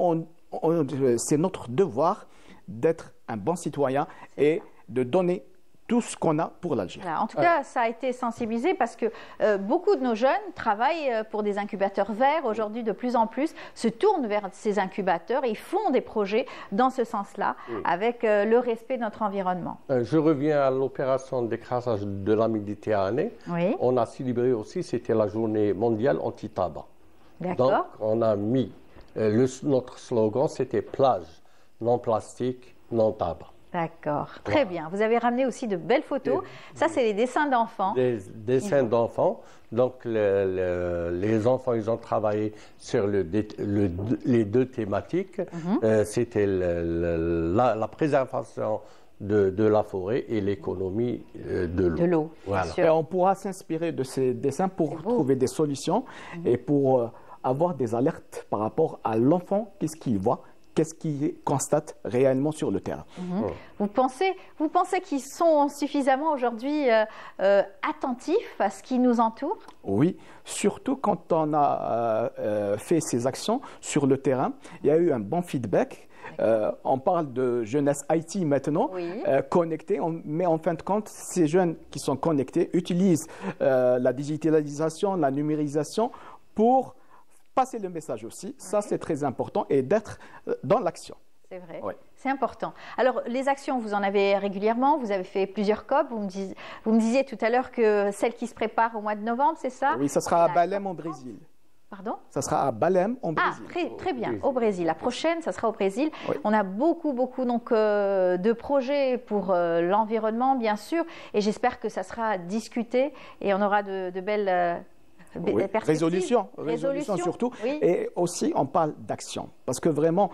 c'est notre devoir d'être un bon citoyen et de donner tout ce qu'on a pour l'Algérie. Voilà. En tout cas, ça a été sensibilisé parce que beaucoup de nos jeunes travaillent pour des incubateurs verts. Aujourd'hui, de plus en plus, se tournent vers ces incubateurs et ils font des projets dans ce sens-là, avec le respect de notre environnement. Je reviens à l'opération d'écrasage de la Méditerranée. On a célébré aussi, c'était la journée mondiale anti-tabac. Donc, on a mis, notre slogan, c'était plage, non plastique, non tabac. D'accord, très bien. Vous avez ramené aussi de belles photos. Ça, c'est les dessins d'enfants. Des dessins d'enfants. Donc, les enfants, ils ont travaillé sur les deux thématiques. C'était la préservation de la forêt et l'économie de l'eau. Voilà. Et on pourra s'inspirer de ces dessins pour trouver des solutions et pour avoir des alertes par rapport à l'enfant, qu'est-ce qu'il voit, qu'est-ce qu'ils constatent réellement sur le terrain. Vous pensez qu'ils sont suffisamment aujourd'hui attentifs à ce qui nous entoure? Oui, surtout quand on a fait ces actions sur le terrain, il y a eu un bon feedback. On parle de jeunesse IT maintenant, connectée, mais en fin de compte, ces jeunes qui sont connectés utilisent la digitalisation, la numérisation pour passer le message aussi. Ça, c'est très important et d'être dans l'action. C'est vrai, c'est important. Alors, les actions, vous en avez régulièrement, vous avez fait plusieurs COP. Vous me disiez tout à l'heure que celle qui se prépare au mois de novembre, c'est ça? Oui, ça sera à Belém, au Brésil. Pardon? Ça sera à Belém, au Brésil. Très bien, au Brésil. La prochaine, ça sera au Brésil. On a beaucoup donc, de projets pour l'environnement, bien sûr, et j'espère que ça sera discuté et on aura de belles... Résolution surtout. Et aussi, on parle d'action. Parce que vraiment,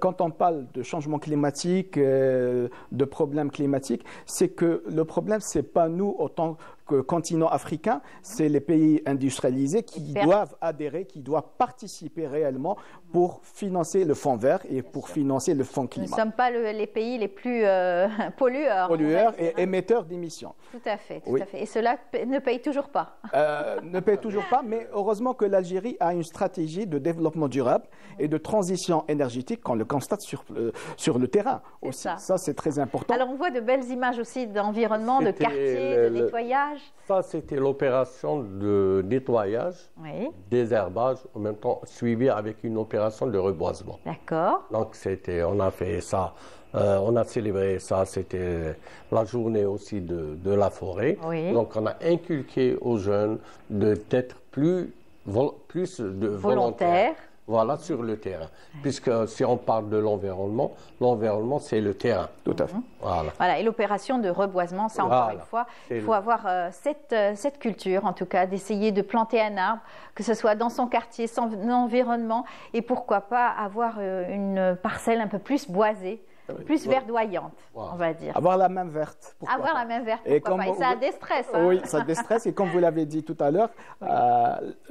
quand on parle de changement climatique, de problèmes climatiques, c'est que le problème, ce n'est pas nous, autant que continent africain, c'est les pays industrialisés qui doivent adhérer, qui doivent participer réellement pour financer le fonds vert et pour financer le fonds climat. Nous ne sommes pas les pays les plus pollueurs. Pollueurs et émetteurs d'émissions. Tout à fait. Et cela ne paye toujours pas. Ne paye toujours pas, mais heureusement que l'Algérie a une stratégie de développement durable et de transition énergétique qu'on le constate sur le terrain aussi. Ça, c'est très important. Alors, on voit de belles images aussi d'environnement, de quartier, de nettoyage. Ça, c'était l'opération de nettoyage, désherbage, en même temps suivi avec une opération de reboisement. D'accord. Donc, on a fait ça, on a célébré ça, c'était la journée aussi de la forêt. Donc, on a inculqué aux jeunes d'être plus volontaires. Voilà, sur le terrain. Puisque si on parle de l'environnement, c'est le terrain. Tout à fait. Voilà, et l'opération de reboisement, ça encore une fois, il faut avoir cette culture, en tout cas, d'essayer de planter un arbre, que ce soit dans son quartier, son environnement, et pourquoi pas avoir une parcelle un peu plus boisée, plus verdoyante, on va dire. Avoir la main verte. Avoir la main verte, pourquoi pas. Et ça déstresse. Oui, ça déstresse. Et comme vous l'avez dit tout à l'heure,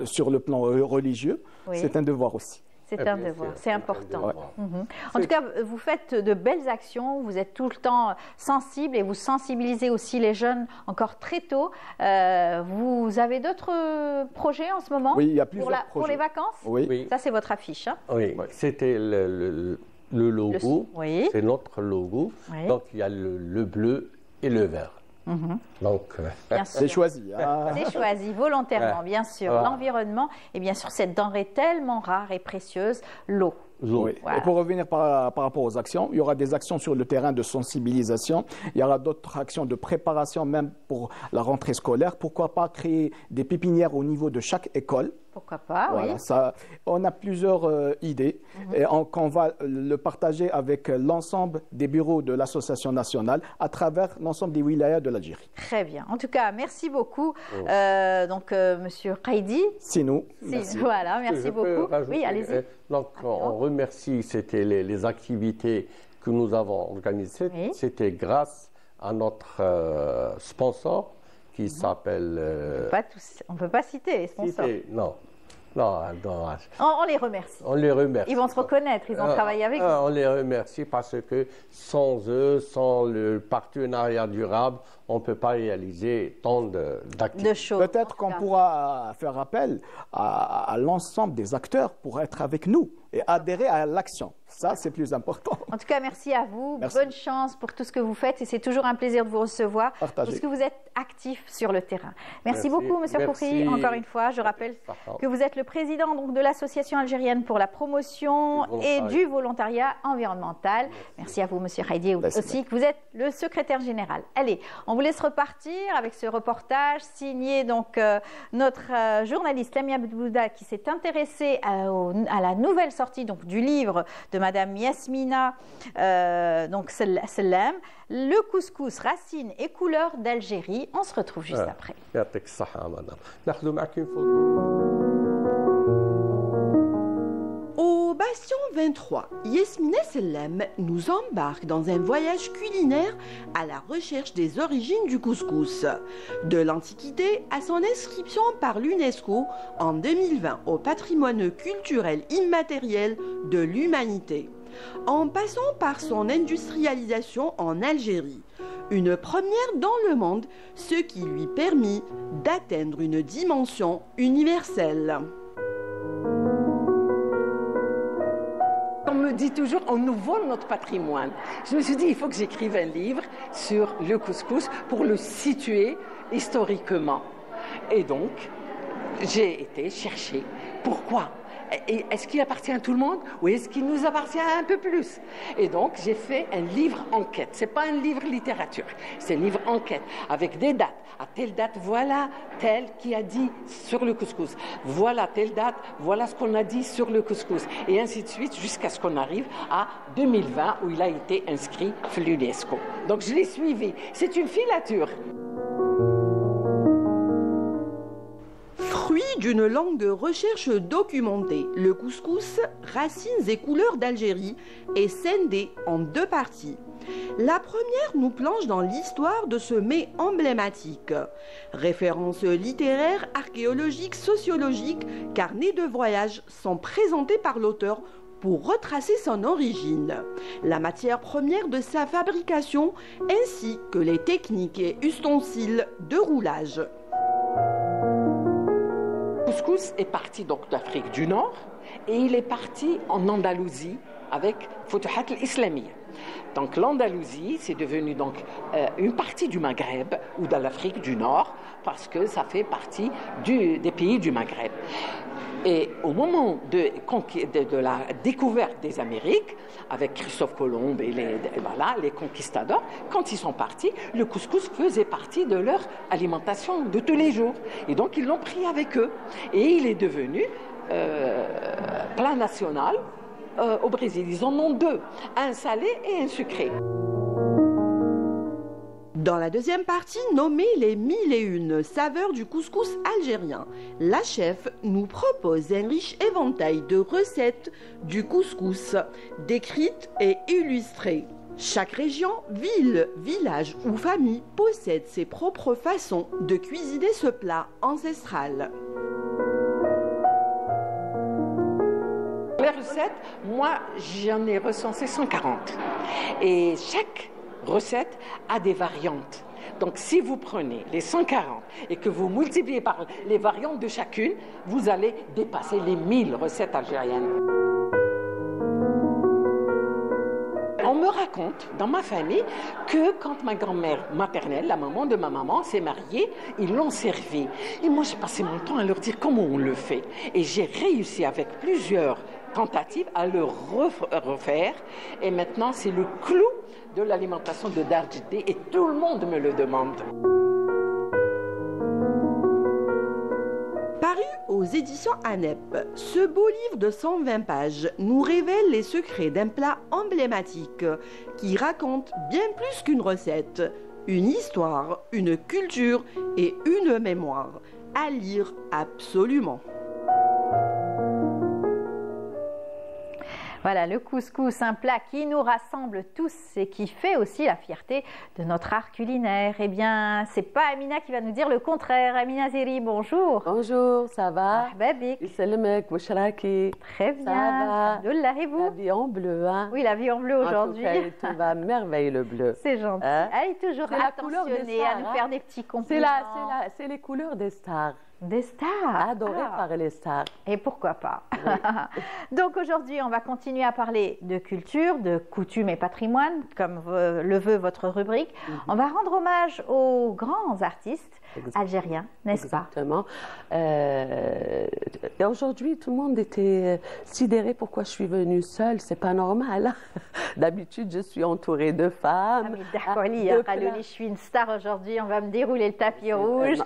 sur le plan religieux, c'est un devoir aussi. C'est un devoir, c'est important. En tout cas, vous faites de belles actions, vous êtes tout le temps sensible et vous sensibilisez aussi les jeunes encore très tôt. Vous avez d'autres projets en ce moment? Oui, il y a plusieurs projets. Pour les vacances? Oui. Ça, c'est votre affiche. Hein? Oui, c'était le logo, c'est notre logo. Donc, il y a le bleu et le vert. Donc, c'est choisi. C'est choisi volontairement, bien sûr. L'environnement et bien sûr cette denrée tellement rare et précieuse, l'eau. Et pour revenir par rapport aux actions, il y aura des actions sur le terrain de sensibilisation. Il y aura d'autres actions de préparation même pour la rentrée scolaire. Pourquoi pas créer des pépinières au niveau de chaque école Pourquoi pas, voilà, oui. Ça, on a plusieurs idées et qu'on va le partager avec l'ensemble des bureaux de l'association nationale à travers l'ensemble des wilayas de l'Algérie. Très bien. En tout cas, merci beaucoup. Monsieur Qaidi. Sinou. Voilà, merci beaucoup. Oui, allez-y. Donc, on remercie, c'était les activités que nous avons organisées. Oui. C'était grâce à notre sponsor qui s'appelle... on ne peut pas citer les sponsors. Non. Non, dommage. On les remercie. On les remercie. Ils vont se reconnaître, ils ont travaillé avec nous. On les remercie parce que sans eux, sans le partenariat durable, on ne peut pas réaliser tant d'activités. Peut-être qu'on pourra faire appel à l'ensemble des acteurs pour être avec nous et adhérer à l'action. Ça, c'est plus important. En tout cas, merci à vous. Merci. Bonne chance pour tout ce que vous faites et c'est toujours un plaisir de vous recevoir Partagez. parce que vous êtes actif sur le terrain. Merci beaucoup, Monsieur Koufri. Encore une fois, je rappelle que vous êtes le président donc, de l'Association algérienne pour la promotion et du volontariat environnemental. Merci à vous, Monsieur Haïdi, aussi, que vous êtes le secrétaire général. Allez, on vous laisse repartir avec ce reportage signé donc notre journaliste Lamia Bouda qui s'est intéressée à la nouvelle sortie donc, du livre de Madame Yasmina donc Sellam, le couscous, racines et couleurs d'Algérie. On se retrouve juste après. Au Bastion 23, Yasmina Sellam nous embarque dans un voyage culinaire à la recherche des origines du couscous. De l'Antiquité à son inscription par l'UNESCO en 2020 au patrimoine culturel immatériel de l'humanité, en passant par son industrialisation en Algérie, une première dans le monde, ce qui lui permit d'atteindre une dimension universelle. On me dit toujours, on nous vole notre patrimoine. Je me suis dit, il faut que j'écrive un livre sur le couscous pour le situer historiquement. Et donc, j'ai été chercher. Pourquoi ? Est-ce qu'il appartient à tout le monde ou est-ce qu'il nous appartient un peu plus? Et donc, j'ai fait un livre enquête. Ce n'est pas un livre littérature, c'est un livre enquête avec des dates. À telle date, voilà tel qui a dit sur le couscous. Voilà telle date, voilà ce qu'on a dit sur le couscous. Et ainsi de suite jusqu'à ce qu'on arrive à 2020 où il a été inscrit à l'UNESCO. Donc, je l'ai suivi. C'est une filature. Fruit d'une longue recherche documentée, le couscous, racines et couleurs d'Algérie, est scindé en deux parties. La première nous plonge dans l'histoire de ce mets emblématique. Références littéraires, archéologiques, sociologiques, carnets de voyage sont présentés par l'auteur pour retracer son origine, la matière première de sa fabrication, ainsi que les techniques et ustensiles de roulage. Le couscous est parti donc d'Afrique du Nord et il est parti en Andalousie avec Futuhat al-Islamiyya. Donc l'Andalousie, c'est devenu donc une partie du Maghreb ou de l'Afrique du Nord parce que ça fait partie des pays du Maghreb. Et au moment de la découverte des Amériques, avec Christophe Colomb et les conquistadors, quand ils sont partis, le couscous faisait partie de leur alimentation de tous les jours. Et donc, ils l'ont pris avec eux. Et il est devenu plat national au Brésil. Ils en ont deux, un salé et un sucré. Dans la deuxième partie, nommée les 1001 saveurs du couscous algérien, la chef nous propose un riche éventail de recettes du couscous, décrites et illustrées. Chaque région, ville, village ou famille possède ses propres façons de cuisiner ce plat ancestral. Les recettes, moi, j'en ai recensé 140. Et chaque recette a des variantes. Donc, si vous prenez les 140 et que vous multipliez par les variantes de chacune, vous allez dépasser les 1000 recettes algériennes. On me raconte, dans ma famille, que quand ma grand-mère maternelle, la maman de ma maman, s'est mariée, ils l'ont servi. Et moi, j'ai passé mon temps à leur dire comment on le fait. Et j'ai réussi avec plusieurs tentatives à le refaire. Et maintenant, c'est le clou de l'alimentation de Darjidé et tout le monde me le demande. Paru aux éditions ANEP, ce beau livre de 120 pages nous révèle les secrets d'un plat emblématique qui raconte bien plus qu'une recette, une histoire, une culture et une mémoire. À lire absolument. Voilà, le couscous, un plat qui nous rassemble tous et qui fait aussi la fierté de notre art culinaire. Eh bien, c'est pas Amina qui va nous dire le contraire. Amina Zeri, bonjour. Bonjour, ça va? Babik. Ysalmek, Bouchraki. Très bien. Ça va. Alhamdoulilah, et vous? La vie en bleu, hein? Oui, la vie en bleu aujourd'hui. Tu vas merveille le bleu. C'est gentil. Hein? Elle est toujours attentionnée à nous faire des petits compliments. C'est les couleurs des stars. Des stars. Adoré par les stars. Et pourquoi pas. Oui. Donc aujourd'hui, on va continuer à parler de culture, de coutumes et patrimoine, comme le veut votre rubrique. On va rendre hommage aux grands artistes algériens, n'est-ce pas? Exactement. Et aujourd'hui, tout le monde était sidéré pourquoi je suis venue seule. C'est pas normal. D'habitude, je suis entourée de femmes. Je suis une star aujourd'hui. On va me dérouler le tapis rouge.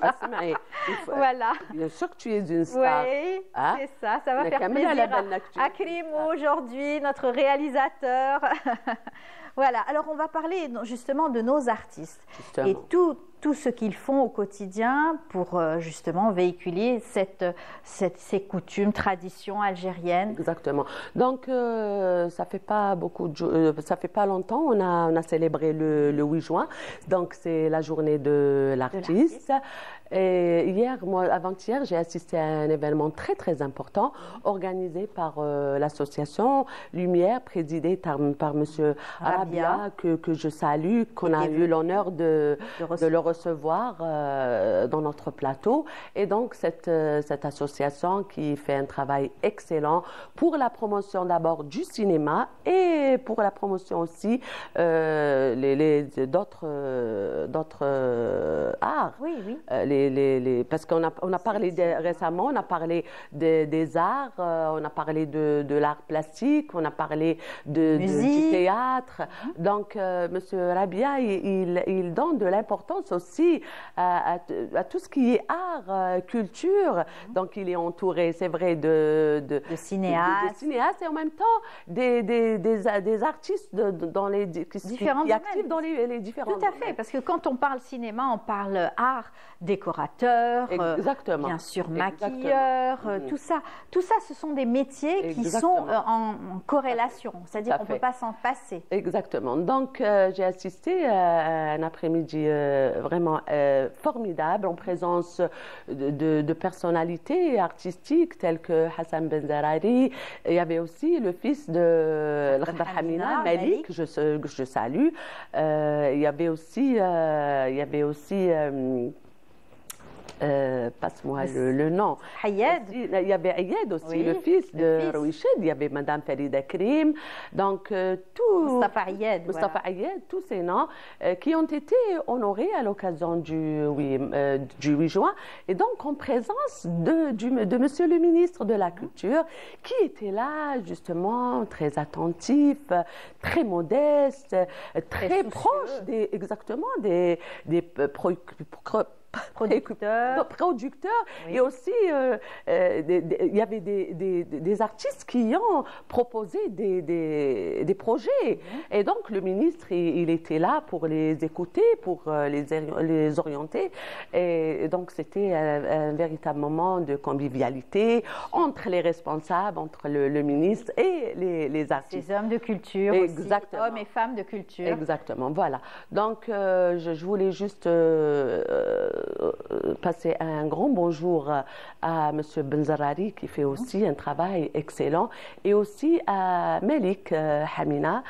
Voilà. Bien sûr que tu es une star. Oui, hein? C'est ça. Ça va faire plaisir à Krimo aujourd'hui, notre réalisateur. Voilà. Alors, on va parler justement de nos artistes et tout ce qu'ils font au quotidien pour justement véhiculer ces coutumes, traditions algériennes. Exactement. Donc, ça fait pas ça fait pas longtemps, on a célébré le 8 juin. Donc, c'est la journée de l'artiste. Et avant-hier, j'ai assisté à un événement très très important organisé par l'association Lumière, présidée par Monsieur Rabia, que je salue, qu'on a eu l'honneur de le recevoir dans notre plateau. Et donc, cette association qui fait un travail excellent pour la promotion d'abord du cinéma et pour la promotion aussi d'autres arts. Oui, oui. Parce qu'on a parlé récemment, on a parlé des arts, on a parlé de l'art plastique, on a parlé du théâtre. Donc, Monsieur Rabia, il donne de l'importance aussi à tout ce qui est art, culture. Donc, il est entouré, c'est vrai, de cinéastes et en même temps des artistes qui actifs dans les différents domaines. Tout à fait, parce que quand on parle cinéma, on parle art, décorateur, bien sûr maquilleur, tout ça, ce sont des métiers qui sont en corrélation, c'est-à-dire qu'on ne peut pas s'en passer. Exactement. Donc, j'ai assisté à un après-midi vraiment formidable en présence de personnalités artistiques telles que Hassan Benzarari. Il y avait aussi le fils de Al-Khdar Hamina, Malik, que je salue. Il y avait aussi passe-moi le nom. Hayed. Il y avait Hayed aussi, le fils de Rouiched. Il y avait Madame Farida Krim. Donc, Mustafa Hayed, tous ces noms qui ont été honorés à l'occasion du 8 juin. Et donc, en présence de Monsieur le ministre de la Culture, qui était là, justement, très attentif, très modeste, très proche des producteurs oui. Et aussi il y avait des artistes qui ont proposé des projets et donc le ministre il était là pour les écouter, pour les orienter et donc c'était un véritable moment de convivialité entre les responsables, entre le ministre et les artistes. Ces hommes de culture exactement. Aussi, hommes et femmes de culture. Exactement, voilà. Donc je voulais juste passer un grand bonjour à Monsieur Benzarari qui fait aussi un travail excellent et aussi à Malik Hamina.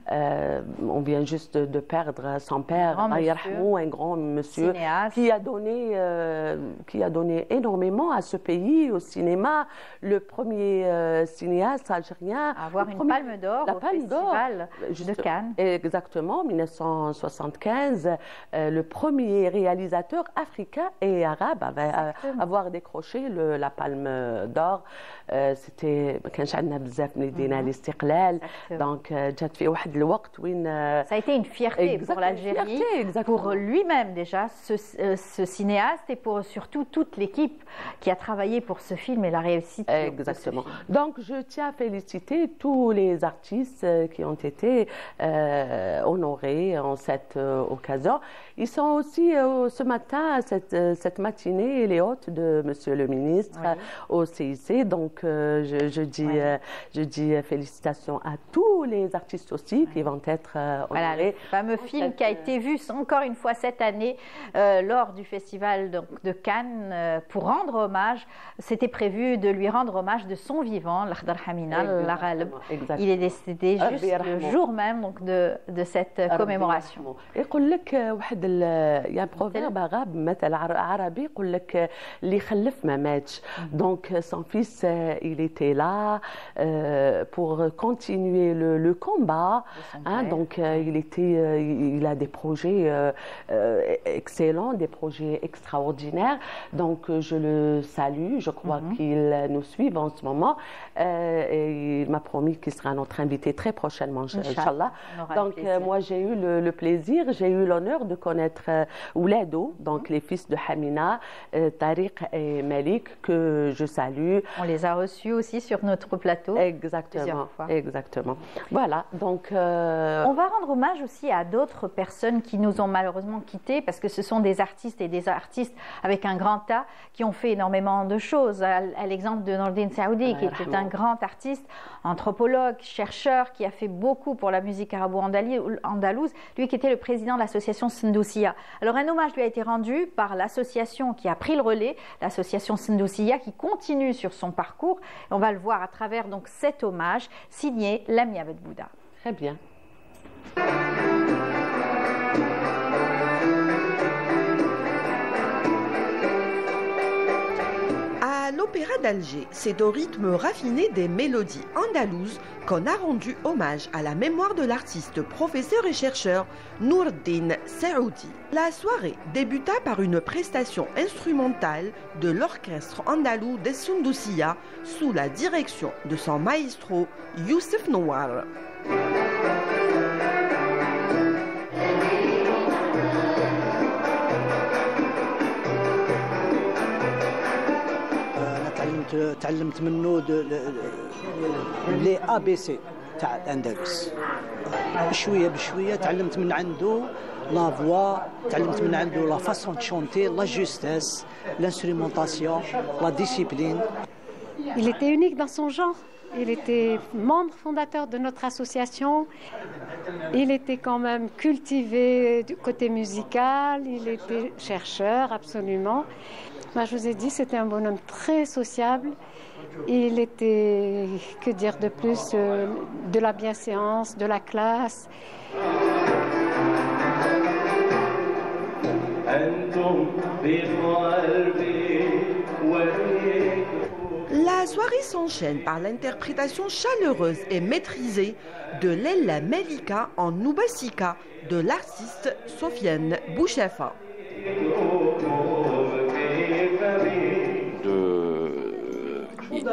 On vient juste de perdre son père, un grand monsieur qui a donné énormément à ce pays, au cinéma. Le premier cinéaste algérien à avoir une palme d'or au festival de Cannes. Exactement, 1975. Le premier réalisateur africain et arabe à avoir décroché la palme d'or. سيتي ما كانش عندنا بزاف من يدينا الاستقلال دونك جات في واحد الوقت وين ça a été une fierté pour l'Algérie, pour lui-même déjà, ce cinéaste et pour surtout toute l'équipe qui a travaillé pour ce film et la réussite. Exactement. Donc je tiens à féliciter tous les artistes qui ont été honorés en cette occasion. Ils sont aussi ce matin, cette matinée, les hôtes de Monsieur le ministre au CIC. Donc je dis félicitations à tous les artistes aussi qui vont être honorés. Voilà, le fameux film qui a été vu encore une fois cette année lors du festival de Cannes pour rendre hommage. C'était prévu de lui rendre hommage de son vivant, l'Akhdar Hamina, l'Aghalb. Il est décédé juste le jour même donc, de cette commémoration. يقول لك واحد يعني بروفيرب عربي مثل عربي يقول لك اللي خلف ما ماتش. Donc son fils il était là pour continuer le combat. Donc il a des projets excellents, des projets extraordinaires. Donc je le salue. Je crois qu'il nous suit en ce moment. Et il m'a promis qu'il sera notre invité très prochainement, Inch'Allah. Donc moi j'ai eu le plaisir, j'ai eu l'honneur de connaître Oulado, donc les fils de Hamina, Tariq et Malik, que je salue. On les a reçus aussi sur notre plateau. Exactement, exactement. Voilà, donc... On va rendre hommage aussi à d'autres personnes qui nous ont malheureusement quittés, parce que ce sont des artistes et des artistes avec un grand A qui ont fait énormément de choses. À l'exemple de Nordine Saoudi, qui était un grand artiste, anthropologue, chercheur, qui a fait beaucoup pour la musique arabo-andalouse, lui qui était le président de l'association Sindousia. Alors un hommage lui a été rendu par l'association qui a pris le relais, l'association Sindousia, qui continue sur son parcours. Et on va le voir à travers donc cet hommage signé Lamia Bedbouda. Très bien. À l'Opéra d'Alger, c'est au rythme raffiné des mélodies andalouses qu'on a rendu hommage à la mémoire de l'artiste, professeur et chercheur Nourdine Saoudi. La soirée débuta par une prestation instrumentale de l'orchestre andalou des Sundousia sous la direction de son maestro Youssef Nouar. تعلمت منه لي ا بي سي تاع الاندلس بشويه بشويه تعلمت من عنده لا فوا تعلمت من عنده لا فاسون شونتي لا جوستيس l'instrumentation la discipline. Il était unique dans son genre. Il était membre fondateur de notre association. Il était quand même cultivé du côté musical. Il était chercheur, absolument. Moi, je vous ai dit, c'était un bonhomme très sociable. Il était, que dire de plus, de la bienséance, de la classe. La soirée s'enchaîne par l'interprétation chaleureuse et maîtrisée de Lella Melika en Noubassika de l'artiste Sofiane Bouchefa.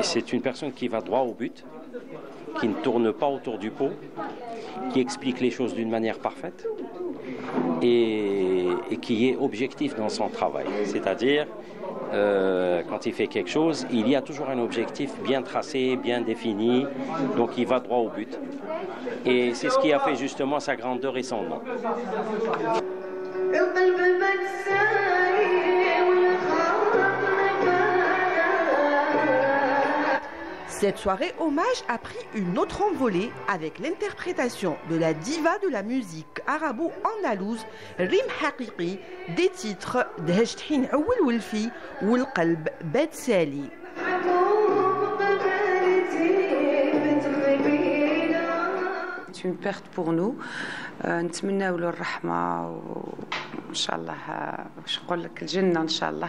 C'est une personne qui va droit au but, qui ne tourne pas autour du pot, qui explique les choses d'une manière parfaite et qui est objectif dans son travail. C'est-à-dire, quand il fait quelque chose, il y a toujours un objectif bien tracé, bien défini, donc il va droit au but. Et c'est ce qui a fait justement sa grandeur et son nom. Cette soirée hommage a pris une autre envolée avec l'interprétation de la diva de la musique arabo-andalouse Rim Haqiqi des titres d'Hajthin Awel Wilfi ou Le Qalb Bet Sali. C'est une perte pour nous. نتمناو له الرحمة وإن شاء الله باش نقول لك الجنة إن شاء الله.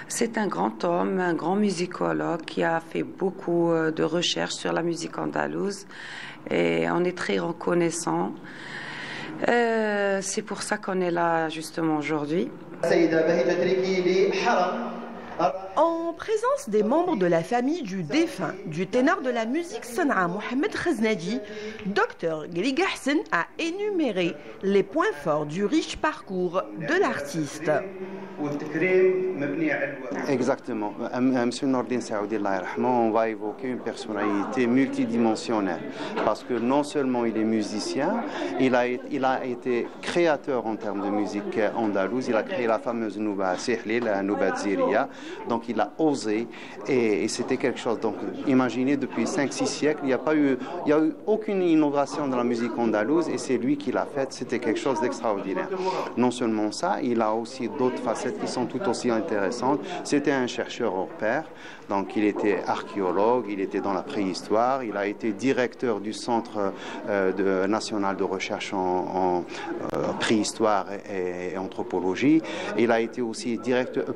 C'est un grand homme, un grand musicologue qui a fait beaucoup de recherches sur la musique andalouse et on est très reconnaissant. C'est pour ça qu'on est là justement aujourd'hui. En présence des membres de la famille du défunt du ténor de la musique Sanaa Mohamed Khaznadi, Dr Griga Hassan a énuméré les points forts du riche parcours de l'artiste. Exactement. Monsieur Nordine Saoudi, on va évoquer une personnalité multidimensionnelle parce que non seulement il est musicien, il a été créateur en termes de musique andalouse, il a créé la fameuse Nouba Sihli, la Nouba Ziria, donc il a osé et c'était quelque chose. Donc imaginez, depuis 5-6 siècles, il n'y a eu aucune innovation dans la musique andalouse et c'est lui qui l'a faite, c'était quelque chose d'extraordinaire. Non seulement ça, il a aussi d'autres facettes qui sont tout aussi intéressantes. C'était un chercheur hors pair, donc il était archéologue, il était dans la préhistoire, il a été directeur du Centre national de recherche en préhistoire et anthropologie. Il a été aussi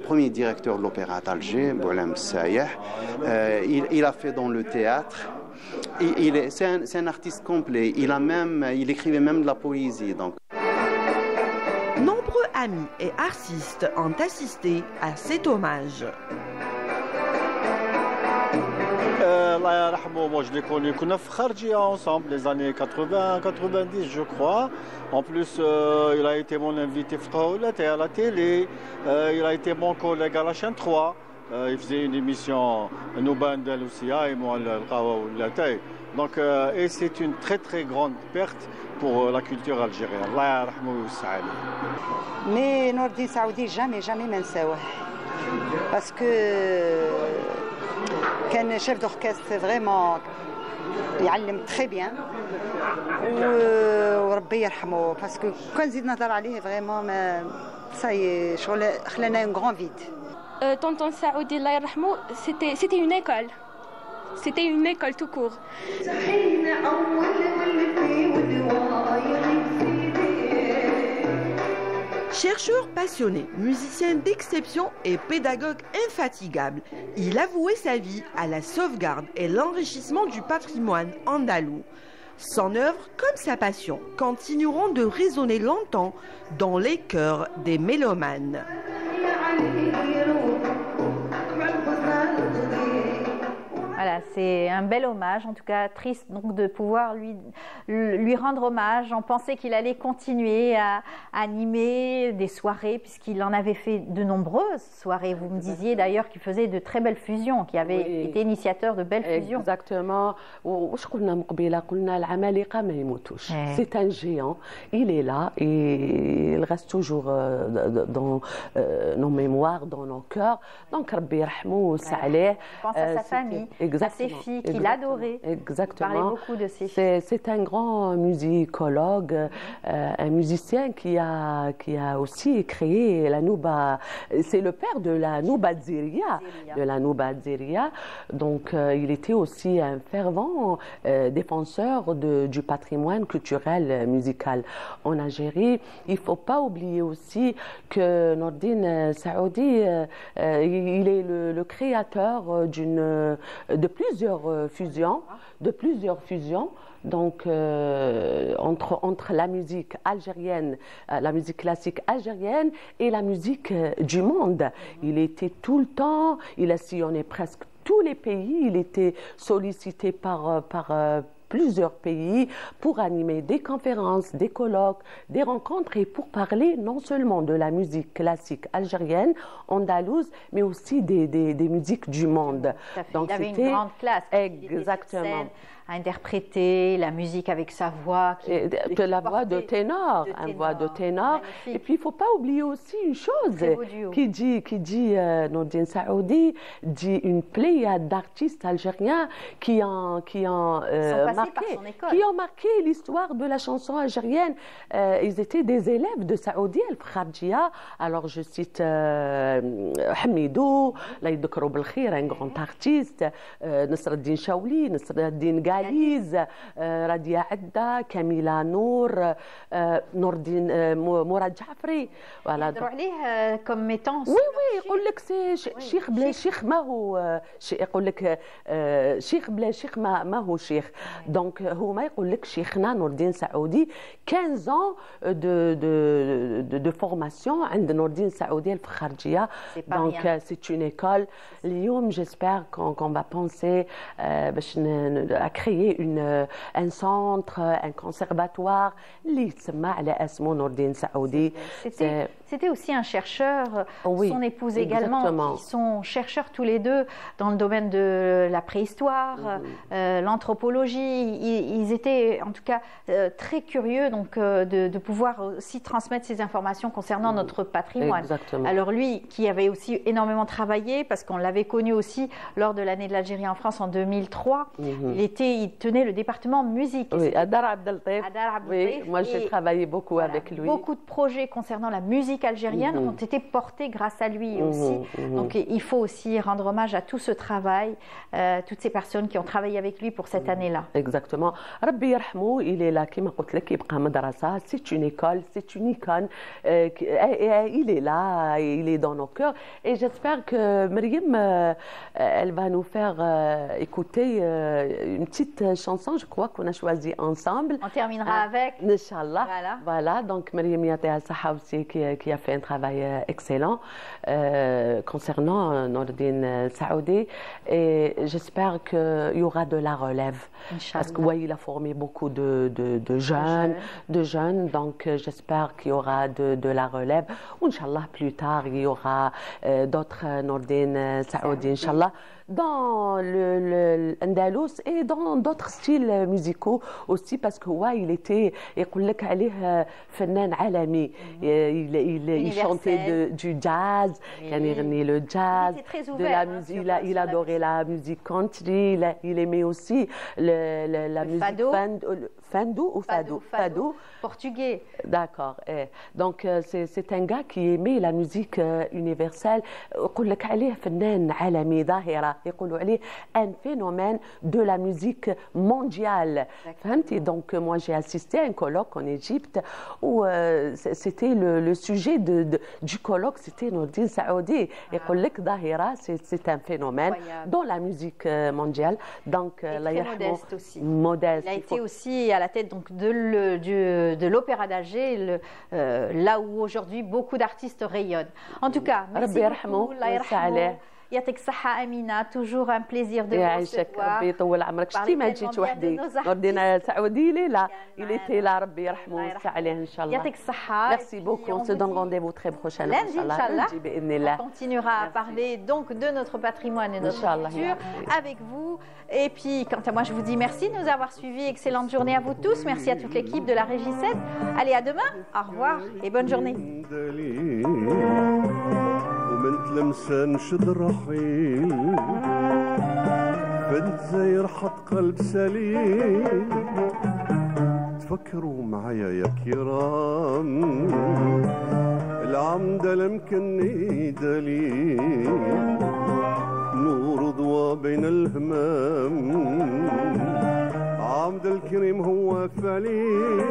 premier directeur de l'Opéra d'Alger, Boualem Sayeh. Il a fait dans le théâtre. C'est un artiste complet. Il écrivait même de la poésie. Donc. Nombreux amis et artistes ont assisté à cet hommage. Allah yarhamou, moi je l'ai connu qu'on في خارجية ensemble les années 80, 90 je crois. En plus, il a été mon invité à la télé, il a été mon collègue à la chaîne 3. Il faisait une émission Nouba Andalousia et moi le donc et c'est une très très grande perte pour la culture algérienne. Allah yarhamou Saali. Mais Nordine Saoudi jamais ما نساوه parce que كان chef d'orchestre vraiment يعلم très bien وربي يرحمه parce que كان نزيد نهضر عليه vraiment ما صاي شغل خلانا un grand vide. Tonton Saoudi Allah yarhamou, c'était une école. C'était une école tout court. Chercheur passionné, musicien d'exception et pédagogue infatigable, il a voué sa vie à la sauvegarde et l'enrichissement du patrimoine andalou. Son œuvre, comme sa passion, continueront de résonner longtemps dans les cœurs des mélomanes. Voilà, c'est un bel hommage, en tout cas triste donc de pouvoir lui rendre hommage. On pensait qu'il allait continuer à animer des soirées puisqu'il en avait fait de nombreuses soirées. Vous me disiez d'ailleurs qu'il faisait de très belles fusions, qu'il avait été initiateur de belles fusions. Exactement. C'est un géant, il est là et il reste toujours dans nos mémoires, dans nos cœurs. Donc, Rabbi Yarhamou Saleh. Pense à sa famille. À ses filles qu'il adorait. Exactement. Il parlait beaucoup de ses filles. C'est un grand musicologue, un musicien qui a aussi créé la Nouba. C'est le père de la Nouba Ziria. Donc, il était aussi un fervent défenseur du patrimoine culturel musical en Algérie. Il ne faut pas oublier aussi que Nordine Saoudi, il est le créateur de plusieurs fusions, donc entre la musique algérienne, la musique classique algérienne et la musique du monde. Il était tout le temps, il a sillonné presque tous les pays, il était sollicité par plusieurs pays pour animer des conférences, des colloques, des rencontres et pour parler non seulement de la musique classique algérienne, andalouse, mais aussi des musiques du monde. Donc, il avait une grande classe. Exactement. À interpréter la musique avec sa voix. La voix de ténor, une voix de ténor. Et puis, il ne faut pas oublier aussi une chose qui dit Nordine Saoudi, dit une pléiade d'artistes algériens qui ont marqué l'histoire de la chanson algérienne. Ils étaient des élèves de Saoudi El-Kharjia. Alors, je cite Hamidou, Laïd Kroub El-Khir, un grand artiste, Nasreddin Chaouli, Nasreddin Galiz, Radia Adda, Kamila Nour, Nordine Mourad Jafri. Voilà. Comme étant. Oui, يقول لك شيخ بلا شيخ ما هو يقول لك شيخ بلا شيخ ما هو شيخ. Donc هما يقول لك شيخنا نور الدين سعودي 15 ans de formation عند نور الدين سعودي الفخارجية. Donc c'est une école. اليوم j'espère qu'on va penser à créer un centre, un conservatoire اللي يتسمى على اسمه نور الدين سعودي. C'était aussi un chercheur, son épouse également, qui sont chercheurs tous les deux dans le domaine de la préhistoire, l'anthropologie. Ils étaient en tout cas très curieux donc, de pouvoir aussi transmettre ces informations concernant notre patrimoine. Exactement. Alors lui, qui avait aussi énormément travaillé, parce qu'on l'avait connu aussi lors de l'année de l'Algérie en France en 2003, il tenait le département musique. Oui, Adar Abdeltaïf. Oui, moi j'ai travaillé beaucoup avec lui. Beaucoup de projets concernant la musique algérienne ont été portés grâce à lui aussi. Donc il faut aussi rendre hommage à tout ce travail, toutes ces personnes qui ont travaillé avec lui pour cette année-là. Exactement. Rabbi yarhamou, il est là, كما قلت لك يبقى مدرسة, c'est une école, c'est une icône, il est là, il est dans nos cœurs et j'espère que Myriam elle va nous faire écouter une petite chanson, je crois qu'on a choisi ensemble. On terminera avec Inch'Allah. Voilà, donc Myriam Yatea Saha aussi qui a fait un travail excellent concernant Nourdine Saoudi et j'espère qu'il y aura de la relève. Parce que il a formé beaucoup de jeunes, donc j'espère qu'il y aura de la relève. Inch'Allah, plus tard, il y aura d'autres Nourdine Saoudi, Inch'Allah, dans l'Andalous et dans d'autres styles musicaux aussi, parce que il était, يقول لك عليه فنان عالمي. Il chantait du jazz, il يغني le jazz, de la musique, il adorait la musique country, il aimait aussi la musique fado portugais. D'accord. Donc c'est un gars qui aimait la musique universelle. يقول لك عليه فنان عالمي ظاهرة, يقولوا عليه un phénomène de la musique mondiale. فهمتي? Donc moi j'ai assisté à un colloque en Égypte où c'était le sujet du colloque, c'était Nourdine Saoudi. يقول لك ظاهرة, c'est un phénomène dans la musique mondiale. Donc modeste aussi. Modeste. Il a été aussi à la tête donc de l'Opéra d'Alger, là où aujourd'hui beaucoup d'artistes rayonnent. En tout cas, merci beaucoup. يعطيك الصحة أمينة, toujours un plaisir de vous يعيشك ربي يطول عمرك. شتي ما جيتش وحدي, نوردين سعودي لا, il était là, ربي يرحمه ويوسع عليه إن شاء الله. يعطيك الصحة. Merci beaucoup, on se donne rendez-vous très prochainement. Lundi, Inch'Allah. On continuera à parler donc de notre patrimoine et de notre culture avec vous. Et puis, quant à moi, je vous dis merci de nous avoir suivis. Excellente journée à vous tous. Merci à toute l'équipe de la Régie 7. Allez, à demain. Au revoir et bonne journée. ومن تلمسة نشد رحيل بنت زي رحت قلب سليم تفكروا معايا يا كرام العم ده لمكني دليل نور ضوى بين الهمام عمد الكريم هو فليل